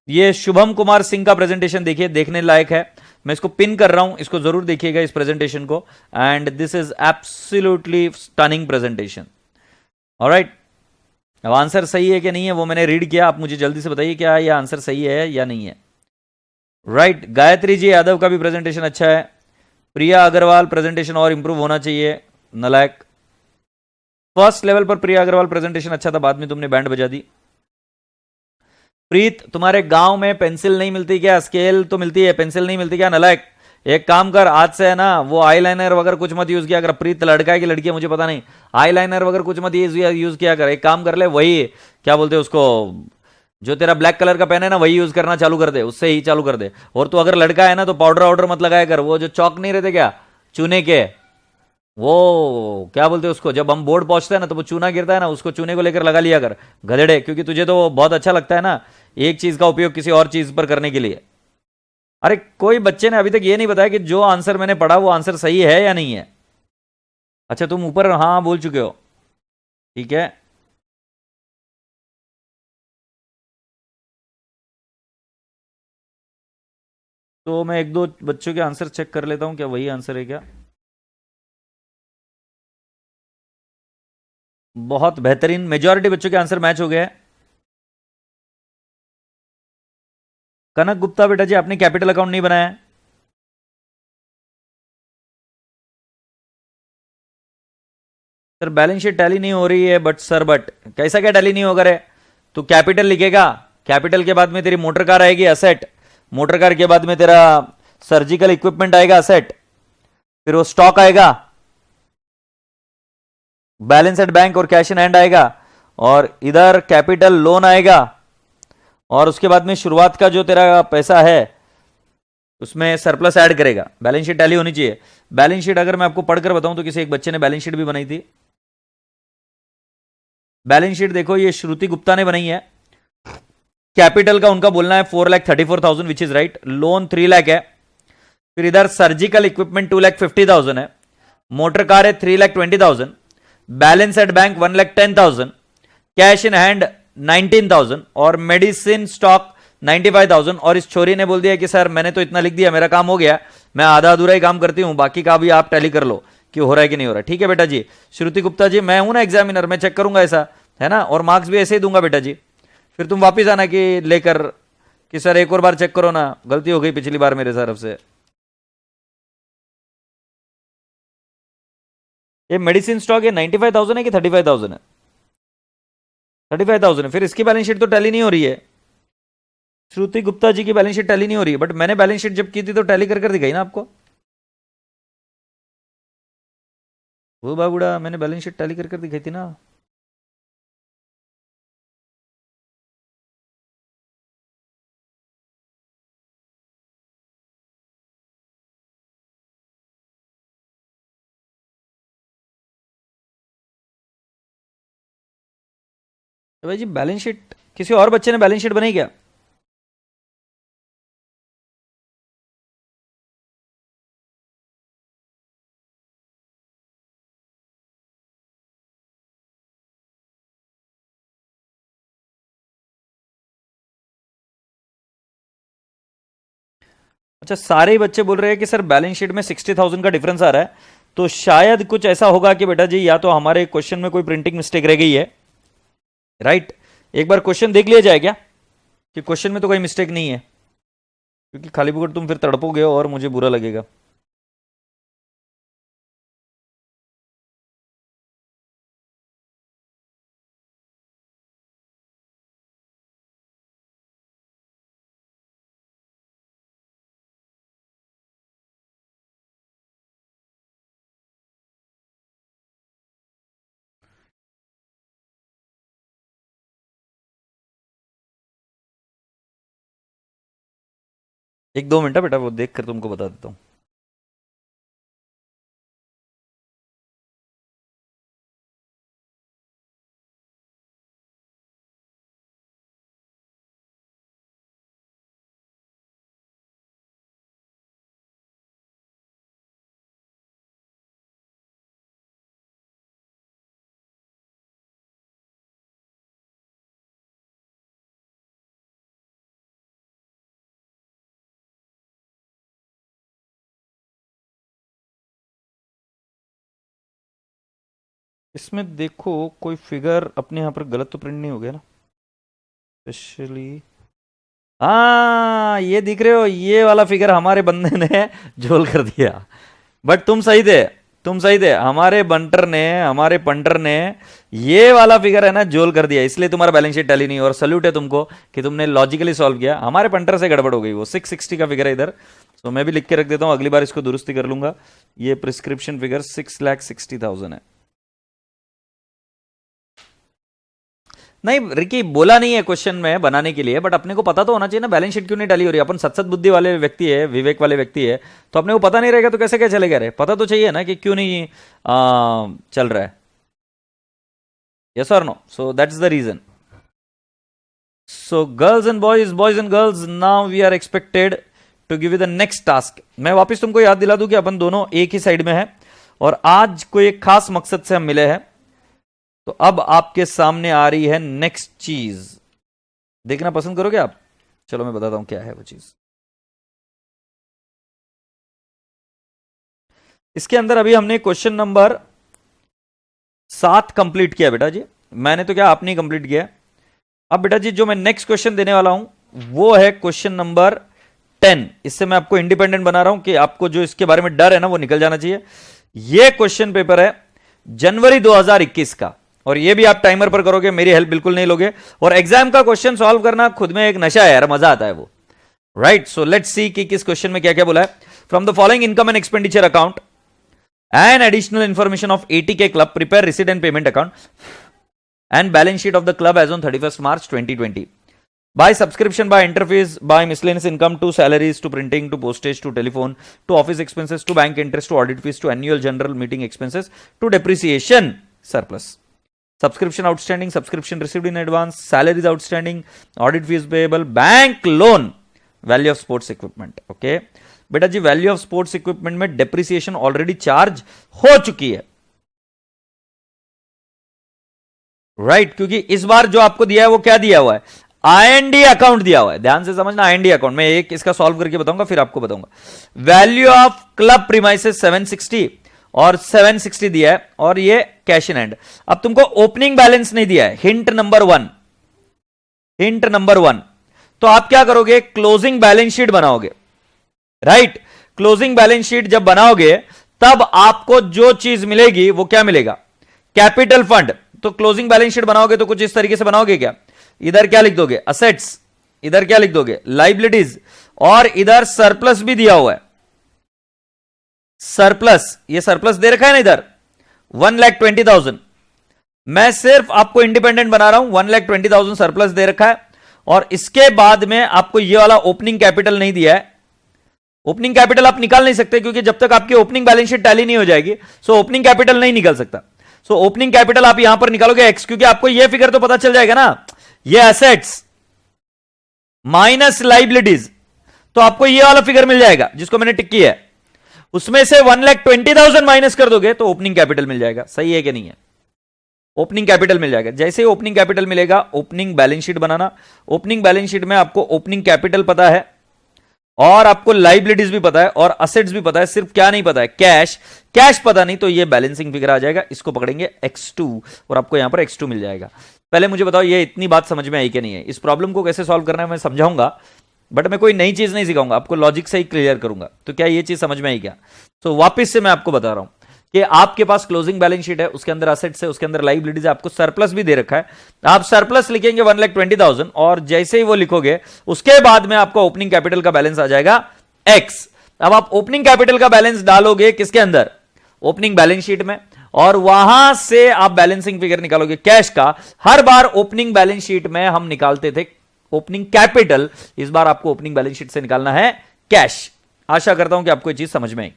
A: ये शुभम कुमार सिंह का प्रेजेंटेशन देखिए, देखने लायक है। मैं इसको पिन कर रहा हूं, इसको जरूर देखिएगा इस प्रेजेंटेशन को। And this is absolutely stunning presentation. Alright, अब आंसर सही है कि नहीं है वो मैंने रीड किया, आप मुझे जल्दी से बताइए क्या ये आंसर सही है या नहीं है। राइट, गायत्री जी यादव का भी प्रेजेंटेशन अच्छा है। प्रिया अग्रवाल प्रेजेंटेशन और इंप्रूव होना चाहिए, नलायक। फर्स्ट लेवल पर प्रिया अग्रवाल प्रेजेंटेशन अच्छा था, बाद में तुमने बैंड बजा दी। प्रीत, तुम्हारे गांव में पेंसिल नहीं मिलती क्या? स्केल तो मिलती है, पेंसिल नहीं मिलती क्या नलायक? एक काम कर, आज से है ना वो आईलाइनर वगैरह कुछ मत यूज किया कर। प्रीत लड़का है कि लड़की है मुझे पता नहीं, आईलाइनर वगैरह कुछ मत यूज किया कर। एक काम कर ले, वही क्या बोलते हैं उसको, जो तेरा ब्लैक कलर का पेन है ना वही यूज करना चालू कर दे, उससे ही चालू कर दे। और तू अगर लड़का है ना तो पाउडर वाउडर मत लगाया कर, वो जो चौक नहीं रहते क्या चूने के, वो क्या बोलते हैं उसको, जब हम बोर्ड पहुंचते हैं ना तो वो चूना गिरता है ना, उसको चूने को लेकर लगा लिया कर गधेड़े, क्योंकि तुझे तो बहुत अच्छा लगता है ना एक चीज का उपयोग किसी और चीज पर करने के लिए। अरे कोई बच्चे ने अभी तक ये नहीं बताया कि जो आंसर मैंने पढ़ा वो आंसर सही है या नहीं है। अच्छा तुम ऊपर हाँ बोल चुके हो, ठीक है। तो मैं एक दो बच्चों के आंसर चेक कर लेता हूं, क्या वही आंसर है क्या। बहुत बेहतरीन, मेजॉरिटी बच्चों के आंसर मैच हो गए हैं। कनक गुप्ता बेटा जी आपने कैपिटल अकाउंट नहीं बनाया है। सर बैलेंस शीट टैली नहीं हो रही है, बट सर बट कैसा क्या टैली नहीं होगा रे। तो कैपिटल लिखेगा, कैपिटल के बाद में तेरी मोटर कार आएगी असेट, मोटर कार के बाद में तेरा सर्जिकल इक्विपमेंट आएगा असेट, फिर वो स्टॉक आएगा, बैलेंस एट बैंक और कैश इन हैंड आएगा, और इधर कैपिटल लोन आएगा, और उसके बाद में शुरुआत का जो तेरा पैसा है उसमें सरप्लस ऐड करेगा। बैलेंस शीट टैली होनी चाहिए। बैलेंस शीट अगर मैं आपको पढ़कर बताऊं तो किसी एक बच्चे ने बैलेंस शीट भी बनाई थी। बैलेंस शीट देखो ये श्रुति गुप्ता ने बनाई है। कैपिटल का उनका बोलना है 4,34,000 which is right, loan 3 lakh है, फिर इधर सर्जिकल इक्विपमेंट 2,50,000 है, मोटर कार है 3,20,000, balance at bank 1,10,000, cash in hand 19,000 और मेडिसिन स्टॉक 95,000। और इस छोरी ने बोल दिया कि सर मैंने तो इतना लिख दिया, मेरा काम हो गया, मैं आधा अधूरा ही काम करती हूं, बाकी का भी आप टैली कर लो कि हो रहा है कि नहीं हो रहा। ठीक है बेटा जी, श्रुति गुप्ता जी मैं हूं ना एग्जामिनर, मैं चेक करूंगा ऐसा है ना, और मार्क्स भी ऐसे ही दूंगा बेटा जी। फिर तुम वापिस आना कि लेकर कि सर एक और बार चेक करो ना, गलती हो गई पिछली बार मेरे तरफ से। ये मेडिसिन स्टॉक है 95,000 है कि 35,000 है, 35,000 है, फिर इसकी बैलेंस शीट तो टैली नहीं हो रही है। श्रुति गुप्ता जी की बैलेंस शीट टैली नहीं हो रही है, बट मैंने बैलेंस शीट जब की थी तो टैली कर दिखाई ना आपको। वो बाबूड़ा मैंने बैलेंस शीट टैली कर दिखाई थी ना। तो भाई जी बैलेंस शीट किसी और बच्चे ने बैलेंस शीट बनाई क्या। अच्छा सारे ही बच्चे बोल रहे हैं कि सर बैलेंस शीट में 60,000 का डिफरेंस आ रहा है, तो शायद कुछ ऐसा होगा कि बेटा जी या तो हमारे क्वेश्चन में कोई प्रिंटिंग मिस्टेक रह गई है, राइट। एक बार क्वेश्चन देख लिया जाए क्या कि क्वेश्चन में तो कोई मिस्टेक नहीं है, क्योंकि खाली बुकट तुम फिर तड़पोगे और मुझे बुरा लगेगा। एक दो मिनट है बेटा, वो देख कर तुमको बता देता हूँ। इसमें देखो कोई फिगर अपने यहाँ पर गलत तो प्रिंट नहीं हो गया ना, स्पेशली हाँ ये दिख रहे हो, ये वाला फिगर हमारे बंदे ने झोल कर दिया। बट तुम सही थे, तुम सही थे, हमारे बंटर ने हमारे पंटर ने ये वाला फिगर है ना जोल कर दिया, इसलिए तुम्हारा बैलेंस शीट टैली नहीं। और सल्यूट है तुमको कि तुमने लॉजिकली सॉल्व किया, हमारे पंटर से गड़बड़ हो गई, वो 660 का फिगर है इधर। तो मैं भी लिख के रख देता हूं, अगली बार इसको दुरुस्ती कर लूंगा। ये प्रिस्क्रिप्शन फिगर 6,60,000 है। नहीं रिकी, बोला नहीं है क्वेश्चन में बनाने के लिए, बट अपने को पता तो होना चाहिए ना बैलेंस शीट क्यों नहीं डाली हो रही। अपन सत्सत बुद्धि वाले व्यक्ति है, विवेक वाले व्यक्ति है, तो अपने को पता नहीं रहेगा तो कैसे क्या चलेगा रे। पता तो चाहिए ना कि क्यों नहीं चल रहा है। यस और no? So that's the reason. So girls and boys and girls, now we are expected to give you the next task. मैं वापस तुमको याद दिला दूं कि अपन दोनों एक ही साइड में है और आज कोई एक खास मकसद से हम मिले हैं। तो अब आपके सामने आ रही है नेक्स्ट चीज, देखना पसंद करोगे आप? चलो मैं बताता हूं क्या है वो चीज। इसके अंदर अभी हमने क्वेश्चन नंबर 7 कंप्लीट किया बेटा जी। मैंने तो क्या, आपने ही कंप्लीट किया। अब बेटा जी जो मैं नेक्स्ट क्वेश्चन देने वाला हूं वो है क्वेश्चन नंबर 10। इससे मैं आपको इंडिपेंडेंट बना रहा हूं कि आपको जो इसके बारे में डर है ना वो निकल जाना चाहिए। यह क्वेश्चन पेपर है जनवरी 2021 का, और ये भी आप टाइमर पर करोगे, मेरी हेल्प बिल्कुल नहीं लोगे। और एग्जाम का क्वेश्चन सॉल्व करना खुद में एक नशा है यार, मजा आता है वो, राइट। सो लेट्स सी कि किस क्वेश्चन में क्या क्या बोला है। From the following income and expenditure account and additional information of ATK club, prepare receipt and payment account and balance sheet of the club as on 31st March 2020 by subscription, by interface, by miscellaneous income, to salaries, to printing, to postage, to telephone, to office expenses, to bank interest, to audit fees, to annual general meeting expenses, to depreciation surplus. Subscription outstanding, subscription received in advance, salaries outstanding, audit fees payable, bank loan, value of sports equipment. Okay, बेटा जी value of sports equipment में depreciation already charge हो चुकी है, right क्योंकि इस बार जो आपको दिया है वो क्या दिया हुआ है, IND अकाउंट दिया हुआ है। ध्यान से समझना, IND अकाउंट मैं एक इसका सॉल्व करके बताऊंगा फिर आपको बताऊंगा। वैल्यू ऑफ क्लब प्रीमाइसेस 760 और 760 दिया है, और ये कैश इन हैंड। अब तुमको ओपनिंग बैलेंस नहीं दिया है, हिंट नंबर 1, हिंट नंबर 1। तो आप क्या करोगे, क्लोजिंग बैलेंस शीट बनाओगे, राइट। क्लोजिंग बैलेंस शीट जब बनाओगे तब आपको जो चीज मिलेगी वो क्या मिलेगा, कैपिटल फंड। तो क्लोजिंग बैलेंस शीट बनाओगे तो कुछ इस तरीके से बनाओगे क्या, इधर क्या लिख दोगे, असेट्स, इधर क्या लिख दोगे, लाइबिलिटीज, और इधर सरप्लस भी दिया हुआ है, सरप्लस, ये सरप्लस दे रखा है ना इधर 1,20,000। मैं सिर्फ आपको इंडिपेंडेंट बना रहा हूं, 1,20,000 सरप्लस दे रखा है, और इसके बाद में आपको ये वाला ओपनिंग कैपिटल नहीं दिया है। ओपनिंग कैपिटल आप निकाल नहीं सकते क्योंकि जब तक आपकी ओपनिंग बैलेंस शीट टैली नहीं हो जाएगी, सो ओपनिंग कैपिटल नहीं निकल सकता। सो ओपनिंग कैपिटल आप यहां पर निकालोगे एक्स, क्योंकि आपको यह फिगर तो पता चल जाएगा ना, ये एसेट्स माइनस लाइबिलिटीज, तो आपको ये वाला फिगर मिल जाएगा जिसको मैंने टिक किया है। उसमें से 1,20,000 माइनस कर दोगे तो ओपनिंग कैपिटल मिल जाएगा। सही है कि नहीं है, ओपनिंग कैपिटल मिल जाएगा। जैसे ही ओपनिंग कैपिटल मिलेगा, ओपनिंग बैलेंस शीट बनाना। ओपनिंग बैलेंस शीट में आपको ओपनिंग कैपिटल पता है और आपको लाइबिलिटीज भी पता है और असेट्स भी पता है, सिर्फ क्या नहीं पता है, कैश। कैश पता नहीं तो ये बैलेंसिंग फिगर आ जाएगा, इसको पकड़ेंगे X2 और आपको यहां पर X2 मिल जाएगा। पहले मुझे बताओ ये इतनी बात समझ में आई कि नहीं है। इस प्रॉब्लम को कैसे सॉल्व करना है मैं समझाऊंगा, बट मैं कोई नई चीज नहीं सिखाऊंगा, आपको लॉजिक से ही क्लियर करूंगा। तो क्या ये चीज समझ में आई क्या? तो वापस से मैं आपको बता रहा हूं कि आपके पास क्लोजिंग बैलेंस शीट है, उसके अंदर असेट्स है, उसके अंदर लाइबिलिटीज है, आपको सरप्लस भी दे रखा है। आप सरप्लस लिखेंगे 1,20,000 और जैसे ही वो लिखोगे उसके बाद में आपका ओपनिंग कैपिटल का बैलेंस आ जाएगा X। अब आप ओपनिंग कैपिटल का बैलेंस डालोगे किसके अंदर, ओपनिंग बैलेंस शीट में, और वहां से आप बैलेंसिंग फिगर निकालोगे कैश का। हर बार ओपनिंग बैलेंस शीट में हम निकालते थे ओपनिंग कैपिटल, इस बार आपको ओपनिंग बैलेंस शीट से निकालना है कैश। आशा करता हूं कि आपको ये चीज समझ में आई।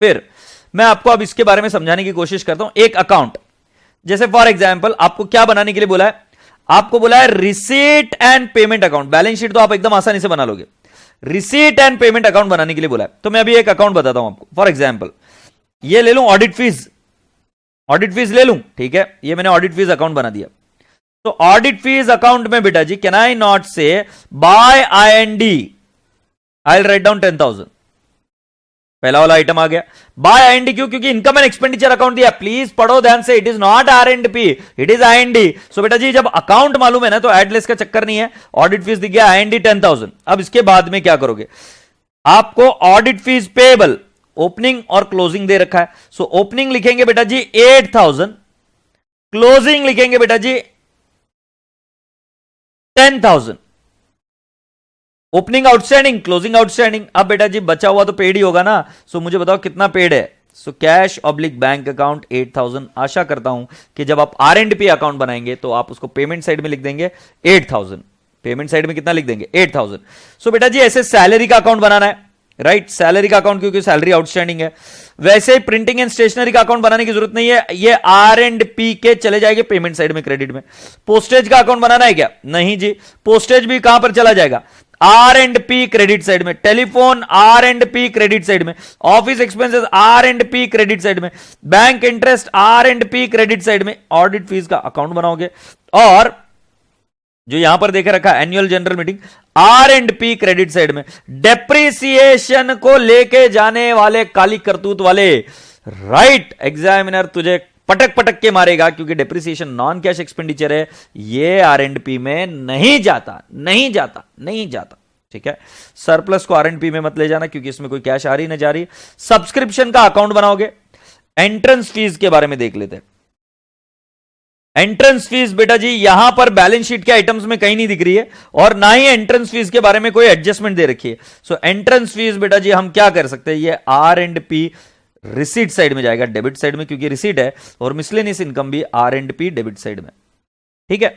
A: फिर मैं आपको अब इसके बारे में समझाने की कोशिश करता हूं। एक अकाउंट, जैसे फॉर एग्जांपल आपको क्या बनाने के लिए बोला है, आपको बोला है receipt and payment account. Balance sheet तो आप एकदम आसानी से बना लोगे, रिसीट एंड पेमेंट अकाउंट बनाने के लिए बोला है। तो मैं अभी एक अकाउंट बताता हूं आपको। फॉर एग्जांपल ये ले लूं ऑडिट फीस, ऑडिट फीस ले लूं, ठीक है, ये मैंने ऑडिट फीस अकाउंट बना दिया। तो ऑडिट फीस अकाउंट में बेटा जी can I not say by IND, I will write down 10,000। पहला वाला आइटम आ गया। बाय IND क्यों, क्योंकि इनकम एंड एक्सपेंडिचर अकाउंट दिया। प्लीज पढ़ो ध्यान से, it is not R&P, it is IND। सो बेटा जी जब अकाउंट मालूम है ना तो एडलेस का चक्कर नहीं है। ऑडिट फीस दिख गया IND 10,000। अब इसके बाद में क्या करोगे, आपको ऑडिट फीस पेएबल ओपनिंग और क्लोजिंग दे रखा है। सो ओपनिंग लिखेंगे बेटा जी 8,000, क्लोजिंग लिखेंगे बेटा जी 10,000। Opening outstanding, closing outstanding. अब बेटा जी बचा हुआ तो पेड ही होगा ना, सो मुझे बताओ कितना पेड है, so cash oblique bank account 8000। आशा करता हूं कि जब आप आर एंड पी अकाउंट बनाएंगे तो आप उसको पेमेंट साइड में लिख देंगे 8000। पेमेंट साइड में कितना लिख देंगे 8000। सो बेटा जी ऐसे सैलरी का अकाउंट बनाना है, राइट, सैलरी का अकाउंट क्योंकि सैलरी आउटस्टैंडिंग है। वैसे ही प्रिंटिंग एंड स्टेशनरी का अकाउंट बनाने की जरूरत नहीं है, ये आर एंड पी के चले जाएंगे पेमेंट साइड में क्रेडिट में। पोस्टेज का अकाउंट बनाना है क्या? नहीं जी, पोस्टेज भी कहां पर चला जाएगा? R and P credit side में। Telephone R and P credit side में। Office expenses R and P credit side में। Bank interest R and P credit side में। ऑडिट फीस का अकाउंट बनाओगे और जो यहां पर देखे रखा annual general meeting R and P credit side में। डेप्रीसिएशन को लेके जाने वाले काली करतूत वाले, राइट, एग्जामिनर तुझे पटक पटक के मारेगा क्योंकि डेप्रीसिएशन नॉन कैश एक्सपेंडिचर है, ये आर एंड पी में नहीं जाता, नहीं जाता, नहीं जाता। ठीक है, सरप्लस को आर एंड पी में मत ले जाना क्योंकि इसमें कोई कैश आ रही ना जा रही। सब्सक्रिप्शन का अकाउंट बनाओगे। एंट्रेंस फीस के बारे में देख लेते हैं। एंट्रेंस फीस बेटा जी यहां पर बैलेंस शीट के आइटम्स में कहीं नहीं दिख रही है और ना ही एंट्रेंस फीस के बारे में कोई एडजस्टमेंट दे रखी है। सो एंट्रेंस फीस बेटा जी हम क्या कर सकते हैं, ये R and P receipt side में जाएगा, डेबिट साइड में, क्योंकि रिसीट है, और मिसलेनियस इनकम भी R and P debit side में। ठीक है,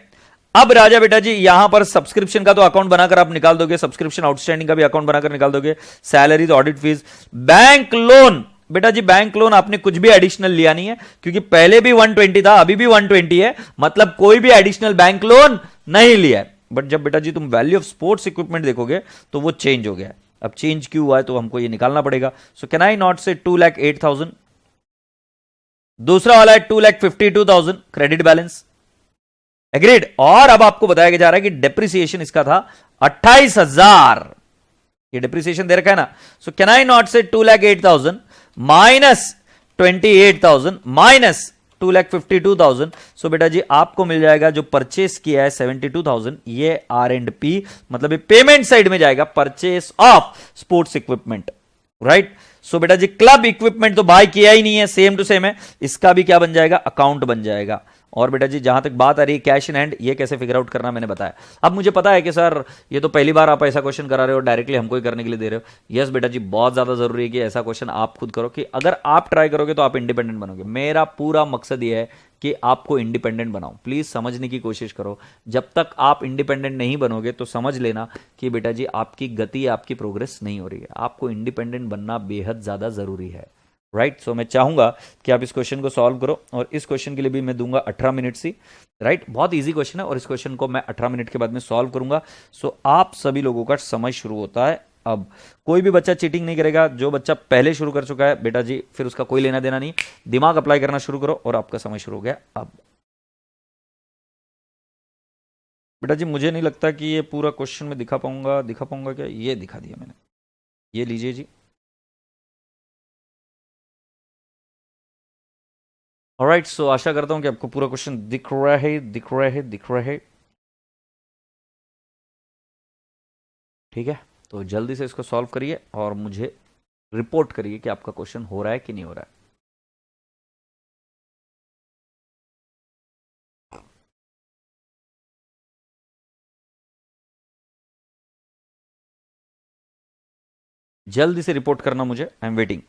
A: अब राजा बेटा जी यहां पर सब्सक्रिप्शन का तो अकाउंट बनाकर आप निकाल दोगे, सब्सक्रिप्शन आउटस्टैंडिंग का भी अकाउंट बनाकर निकाल दोगे, salaries, audit fees, bank loan. बेटा जी बैंक लोन आपने कुछ भी एडिशनल लिया नहीं है क्योंकि पहले भी 120 था, अभी भी 120 है, मतलब कोई भी एडिशनल बैंक लोन नहीं लिया है। बट जब बेटा जी तुम वैल्यू ऑफ स्पोर्ट्स इक्विपमेंट देखोगे तो वो चेंज हो गया है। अब चेंज क्यों हुआ है तो हमको ये निकालना पड़ेगा। सो कैन आई नॉट से 2,08,000। दूसरा वाला है 2,52,000 क्रेडिट बैलेंस, एग्रीड। और अब आपको बताया जा रहा है कि डेप्रिसिएशन इसका था 28,000, ये डेप्रिसिएशन दे रखा है ना। सो कैन आई नॉट से 2,08,000 माइनस 28,000 माइनस 2,52,000। सो बेटा जी आपको मिल जाएगा जो परचेस किया है 72,000, ये आर एंड पी, मतलब ये पेमेंट साइड में जाएगा, purchase of sports equipment, right. So बेटा जी क्लब इक्विपमेंट तो बाय किया ही नहीं है, सेम टू सेम है, इसका भी क्या बन जाएगा, अकाउंट बन जाएगा। और बेटा जी जहां तक बात आ रही है कैश इन हैंड, ये कैसे फिगर आउट करना मैंने बताया। अब मुझे पता है कि सर ये तो पहली बार आप ऐसा क्वेश्चन करा रहे हो, डायरेक्टली हमको ही करने के लिए दे रहे हो। यस बेटा जी बहुत ज्यादा जरूरी है कि ऐसा क्वेश्चन आप खुद करो, कि अगर आप ट्राई करोगे तो आप इंडिपेंडेंट बनोगे। मेरा पूरा मकसद ये है कि आपको इंडिपेंडेंट बनाओ। प्लीज समझने की कोशिश करो, जब तक आप इंडिपेंडेंट नहीं बनोगे तो समझ लेना कि बेटा जी आपकी गति, आपकी प्रोग्रेस नहीं हो रही है। आपको इंडिपेंडेंट बनना बेहद ज्यादा जरूरी है, राइट। सो मैं चाहूंगा कि आप इस क्वेश्चन को सॉल्व करो, और इस क्वेश्चन के लिए भी मैं दूंगा 18 मिनट सी, राइट। बहुत इजी क्वेश्चन है और इस क्वेश्चन को मैं 18 मिनट के बाद में सॉल्व करूंगा। सो आप सभी लोगों का समय शुरू होता है अब। कोई भी बच्चा चीटिंग नहीं करेगा, जो बच्चा पहले शुरू कर चुका है बेटा जी फिर उसका कोई लेना देना नहीं। दिमाग अप्लाई करना शुरू करो और आपका समय शुरू हो गया अब। बेटा जी मुझे नहीं लगता कि ये पूरा क्वेश्चन में दिखा पाऊंगा क्या, ये दिखा दिया मैंने, ये लीजिए जी। ऑलराइट, सो आशा करता हूं कि आपको पूरा क्वेश्चन दिख रहा है, दिख रहा है, दिख रहा है। ठीक है, तो जल्दी से इसको सॉल्व करिए और मुझे रिपोर्ट करिए कि आपका क्वेश्चन हो रहा है कि नहीं हो रहा है। जल्दी से रिपोर्ट करना मुझे, I am waiting.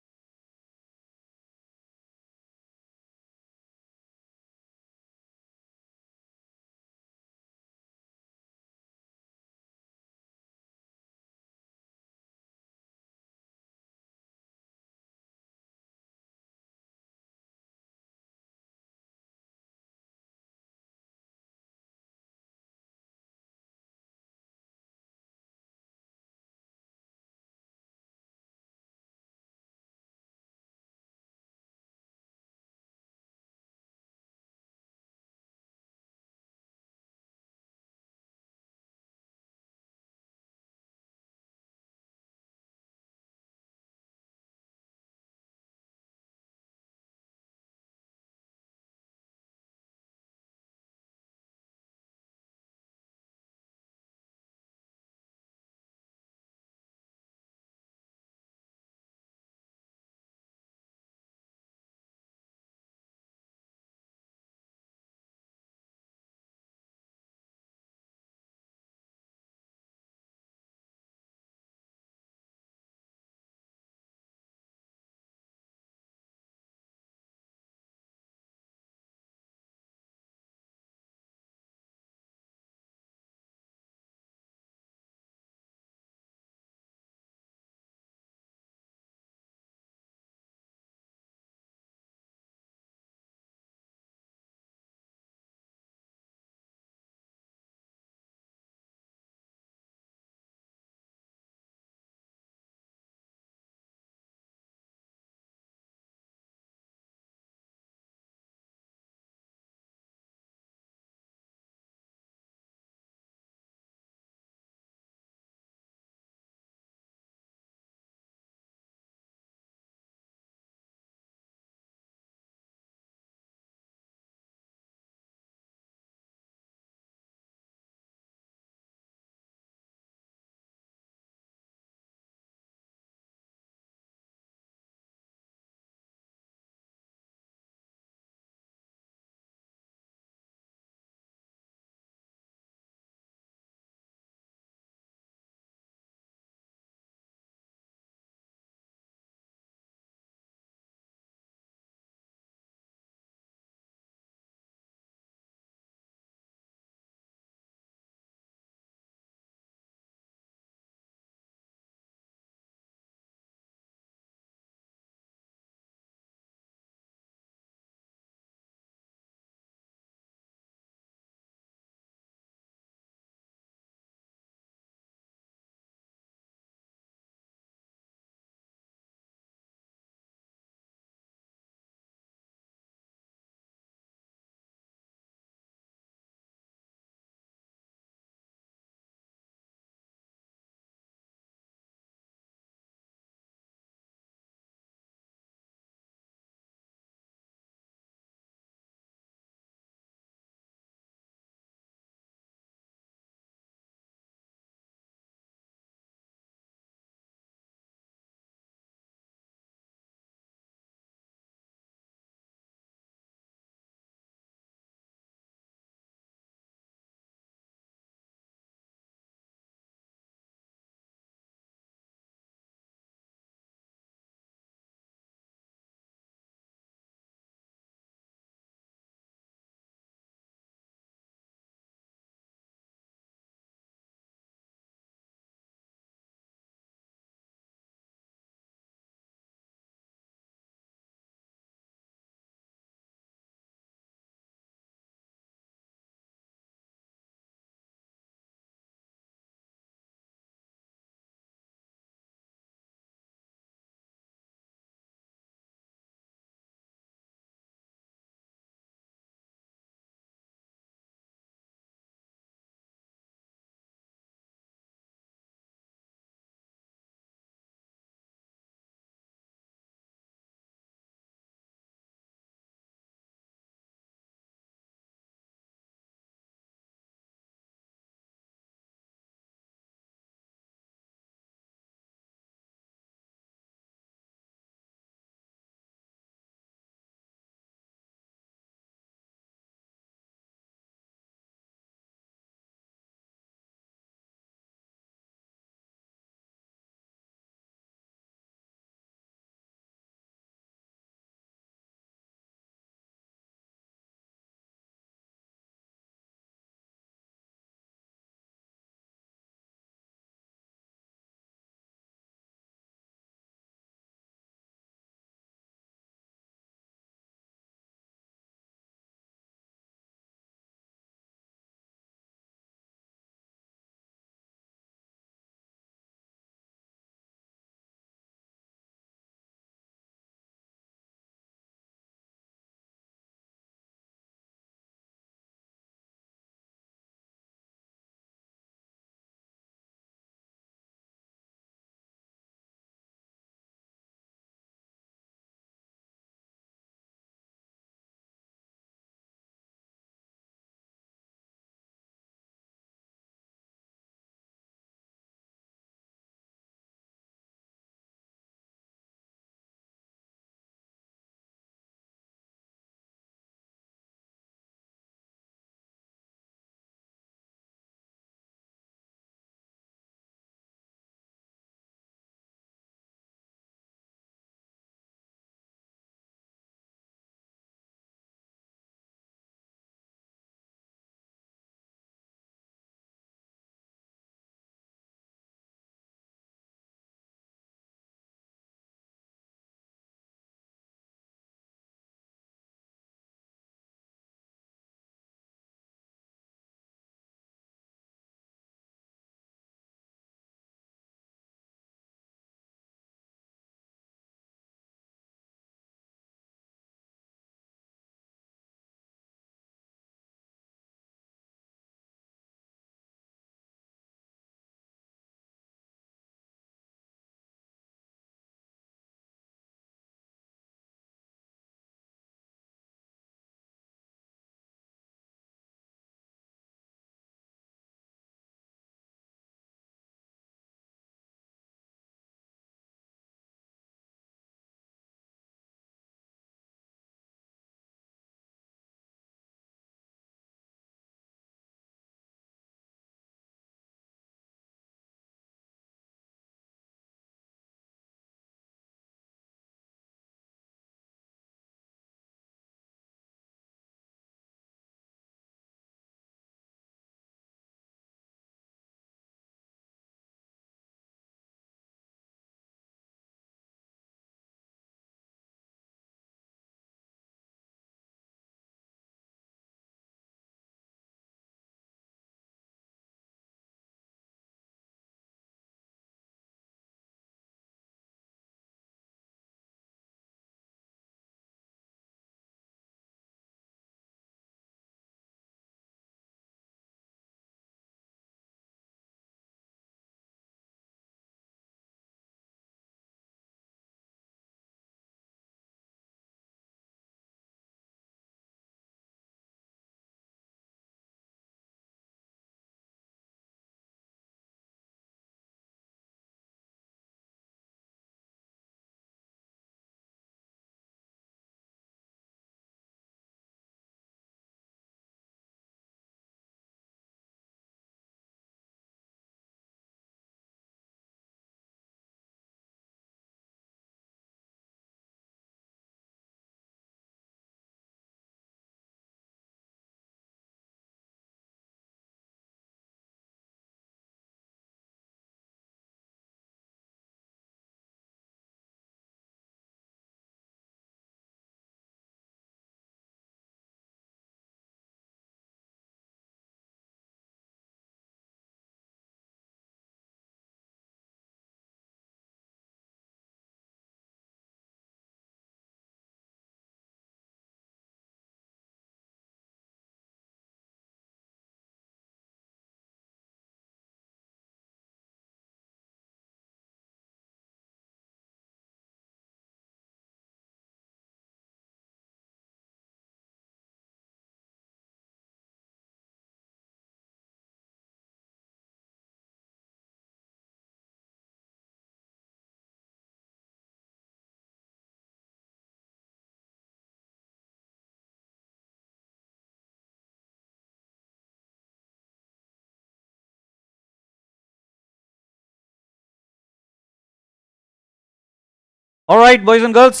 A: Alright boys and girls,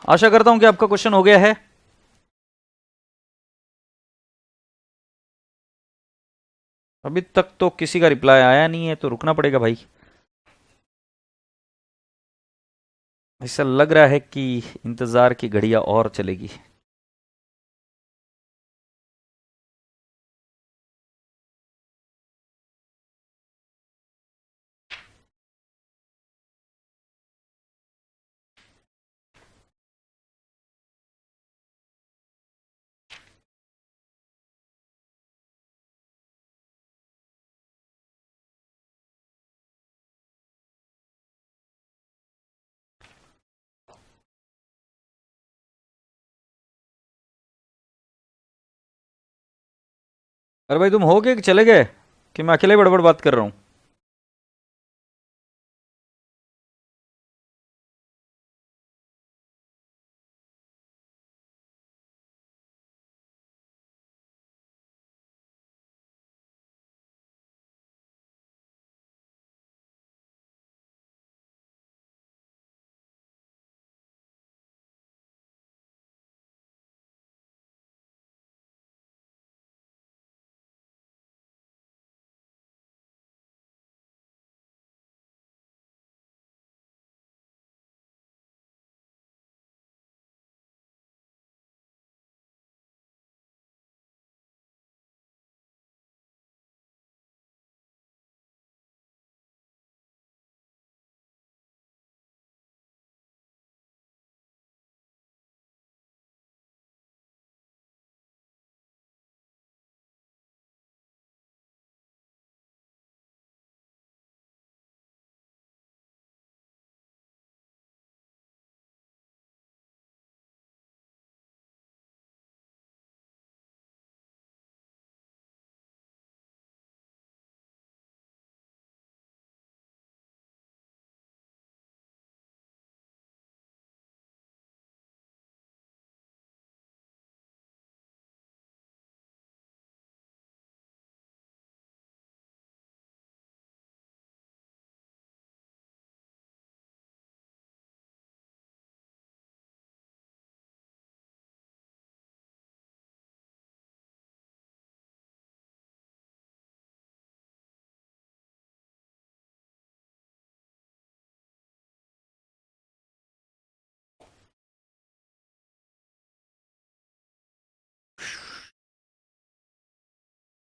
A: आशा करता हूं कि आपका क्वेश्चन हो गया है। अभी तक तो किसी का रिप्लाई आया नहीं है, तो रुकना पड़ेगा भाई। ऐसा लग रहा है कि इंतजार की घड़ियां और चलेगी। अरे भाई तुम हो गए कि चले गए, कि मैं अकेले बड़बड़ बात कर रहा हूं?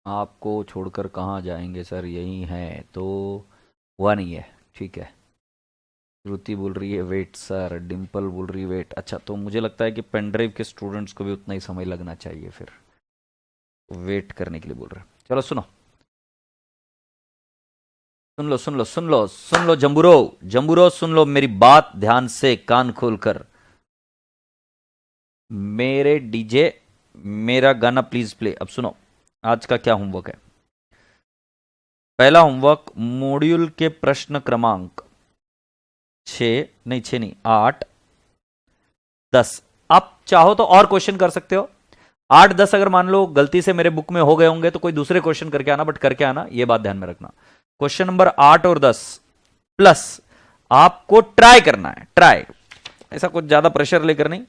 A: आपको छोड़कर कहाँ जाएंगे सर, यही हैं तो। हुआ नहीं है, ठीक है। श्रुति बोल रही है वेट सर, डिम्पल बोल रही है वेट। अच्छा, तो मुझे लगता है कि पेनड्राइव के स्टूडेंट्स को भी उतना ही समय लगना चाहिए, फिर वेट करने के लिए बोल रहे हैं। चलो सुनो, सुन लो सुन लो सुन लो सुन लो जंबूरो, जंबूरो सुन लो मेरी बात ध्यान से, कान खोलकर। मेरे डीजे, मेरा गाना प्लीज प्ले। अब सुनो, आज का क्या होमवर्क है। पहला होमवर्क, मॉड्यूल के प्रश्न क्रमांक 6, नहीं 6 नहीं 8, 10। आप चाहो तो और क्वेश्चन कर सकते हो। 8 10 अगर मान लो गलती से मेरे बुक में हो गए होंगे तो कोई दूसरे क्वेश्चन करके आना, बट करके आना, ये बात ध्यान में रखना। क्वेश्चन नंबर 8 और 10 प्लस आपको ट्राई करना है, ट्राई, ऐसा कुछ ज्यादा प्रेशर लेकर नहीं।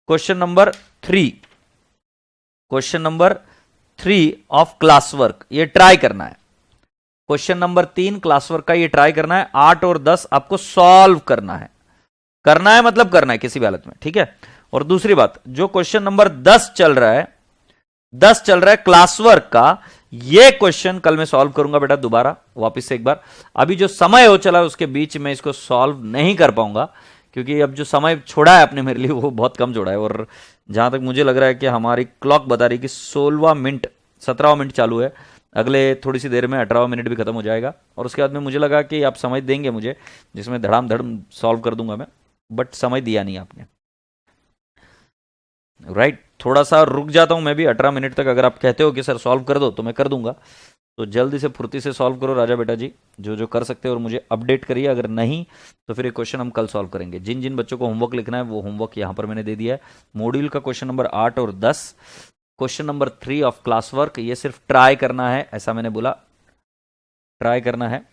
A: Question number 3, question number 3 of class work, ये ट्राई करना है। क्वेश्चन नंबर 3 क्लास वर्क का ये ट्राई करना है। 8 और 10 आपको सॉल्व करना है, करना है मतलब करना है किसी भी हालत में, ठीक है। और दूसरी बात, जो क्वेश्चन नंबर 10 चल रहा है, 10 चल रहा है क्लास वर्क का, ये क्वेश्चन कल मैं सॉल्व करूंगा बेटा दोबारा वापस से एक बार। अभी जो समय हो चला उसके बीच में इसको सॉल्व नहीं कर पाऊंगा, क्योंकि अब जो समय छोड़ा है आपने मेरे लिए वो बहुत कम छोड़ा है। और जहां तक मुझे लग रहा है कि हमारी क्लॉक बता रही है कि 16वां मिनट 17वां मिनट चालू है, अगले थोड़ी सी देर में 18वां मिनट भी खत्म हो जाएगा। और उसके बाद में मुझे लगा कि आप समय देंगे मुझे, जिसमें धड़ाम धड़म सॉल्व कर दूंगा मैं, बट समय दिया नहीं आपने। राइट, थोड़ा सा रुक जाता हूं मैं भी 18 मिनट तक। अगर आप कहते हो कि सर सॉल्व कर दो तो मैं कर दूंगा, तो जल्दी से फुर्ती से सॉल्व करो राजा बेटा जी, जो जो कर सकते हो, और मुझे अपडेट करिए। अगर नहीं तो फिर ये क्वेश्चन हम कल सॉल्व करेंगे। जिन जिन बच्चों को होमवर्क लिखना है वो होमवर्क यहां पर मैंने दे दिया है। मॉड्यूल का क्वेश्चन नंबर 8 और 10, question number 3 of class work, ये सिर्फ ट्राई करना है, ऐसा मैंने बोला, ट्राई करना है।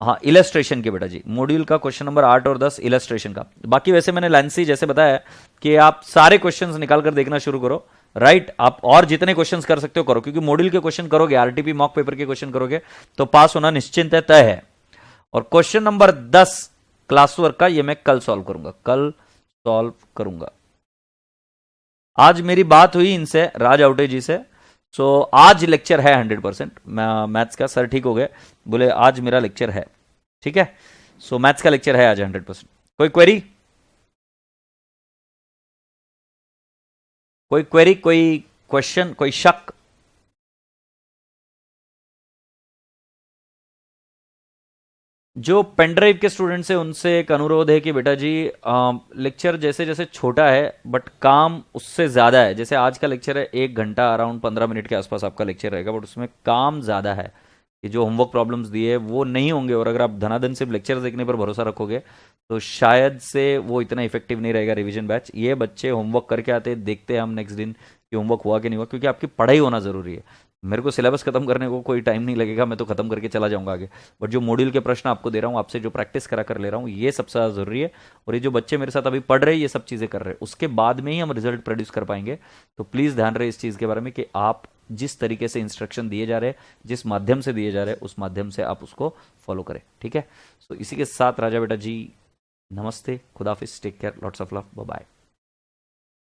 A: हाँ इलस्ट्रेशन के बेटा जी, मॉड्यूल का क्वेश्चन नंबर 8 और 10 इलस्ट्रेशन का। बाकी वैसे मैंने लैंसी जैसे बताया कि आप सारे क्वेश्चंस निकाल कर देखना शुरू करो, राइट। आप और जितने क्वेश्चंस कर सकते हो करो, क्योंकि मॉड्यूल के क्वेश्चन करोगे, आरटीपी मॉक पेपर के क्वेश्चन करोगे तो पास होना निश्चिंत है, तय है। और क्वेश्चन नंबर 10 क्लास वर्क का ये मैं कल सॉल्व करूंगा, कल सॉल्व करूंगा। आज मेरी बात हुई इनसे, राज आउटे जी से। सो आज लेक्चर है 100%। मैथ्स का सर ठीक हो गए, बोले आज मेरा लेक्चर है, ठीक है। सो मैथ्स का लेक्चर है आज 100%। कोई क्वेरी, कोई क्वेरी, कोई क्वेश्चन, कोई शक? जो पेन ड्राइव के स्टूडेंट्स हैं उनसे एक अनुरोध है कि बेटा जी लेक्चर जैसे जैसे छोटा है बट काम उससे ज़्यादा है। जैसे आज का लेक्चर है 1 घंटा अराउंड 15 मिनट के आसपास आपका लेक्चर रहेगा, बट उसमें काम ज़्यादा है कि जो होमवर्क प्रॉब्लम्स दिए वो नहीं होंगे। और अगर आप धनाधन सिर्फ लेक्चर देखने पर भरोसा रखोगे तो शायद से वो इतना इफेक्टिव नहीं रहेगा रिवीजन बैच। ये बच्चे होमवर्क करके आते हैं, देखते हैं हम नेक्स्ट दिन कि होमवर्क हुआ कि नहीं हुआ, क्योंकि आपकी पढ़ाई होना ज़रूरी है। मेरे को सिलेबस खत्म करने को कोई टाइम नहीं लगेगा, मैं तो खत्म करके चला जाऊंगा आगे। बट जो मॉड्यूल के प्रश्न आपको दे रहा हूँ, आपसे जो प्रैक्टिस करा कर ले रहा हूँ, ये सबसे ज़्यादा ज़रूरी है। और ये जो बच्चे मेरे साथ अभी पढ़ रहे हैं, ये सब चीज़ें कर रहे हैं, उसके बाद में ही हम रिजल्ट प्रोड्यूस कर पाएंगे। तो प्लीज़ ध्यान रहे इस चीज़ के बारे में कि आप जिस तरीके से इंस्ट्रक्शन दिए जा रहे हैं, जिस माध्यम से दिए जा रहे हैं, उस माध्यम से आप उसको फॉलो करें, ठीक है। सो इसी के साथ राजा बेटा जी नमस्ते, खुदाफिज, take care, lots of love, bye bye.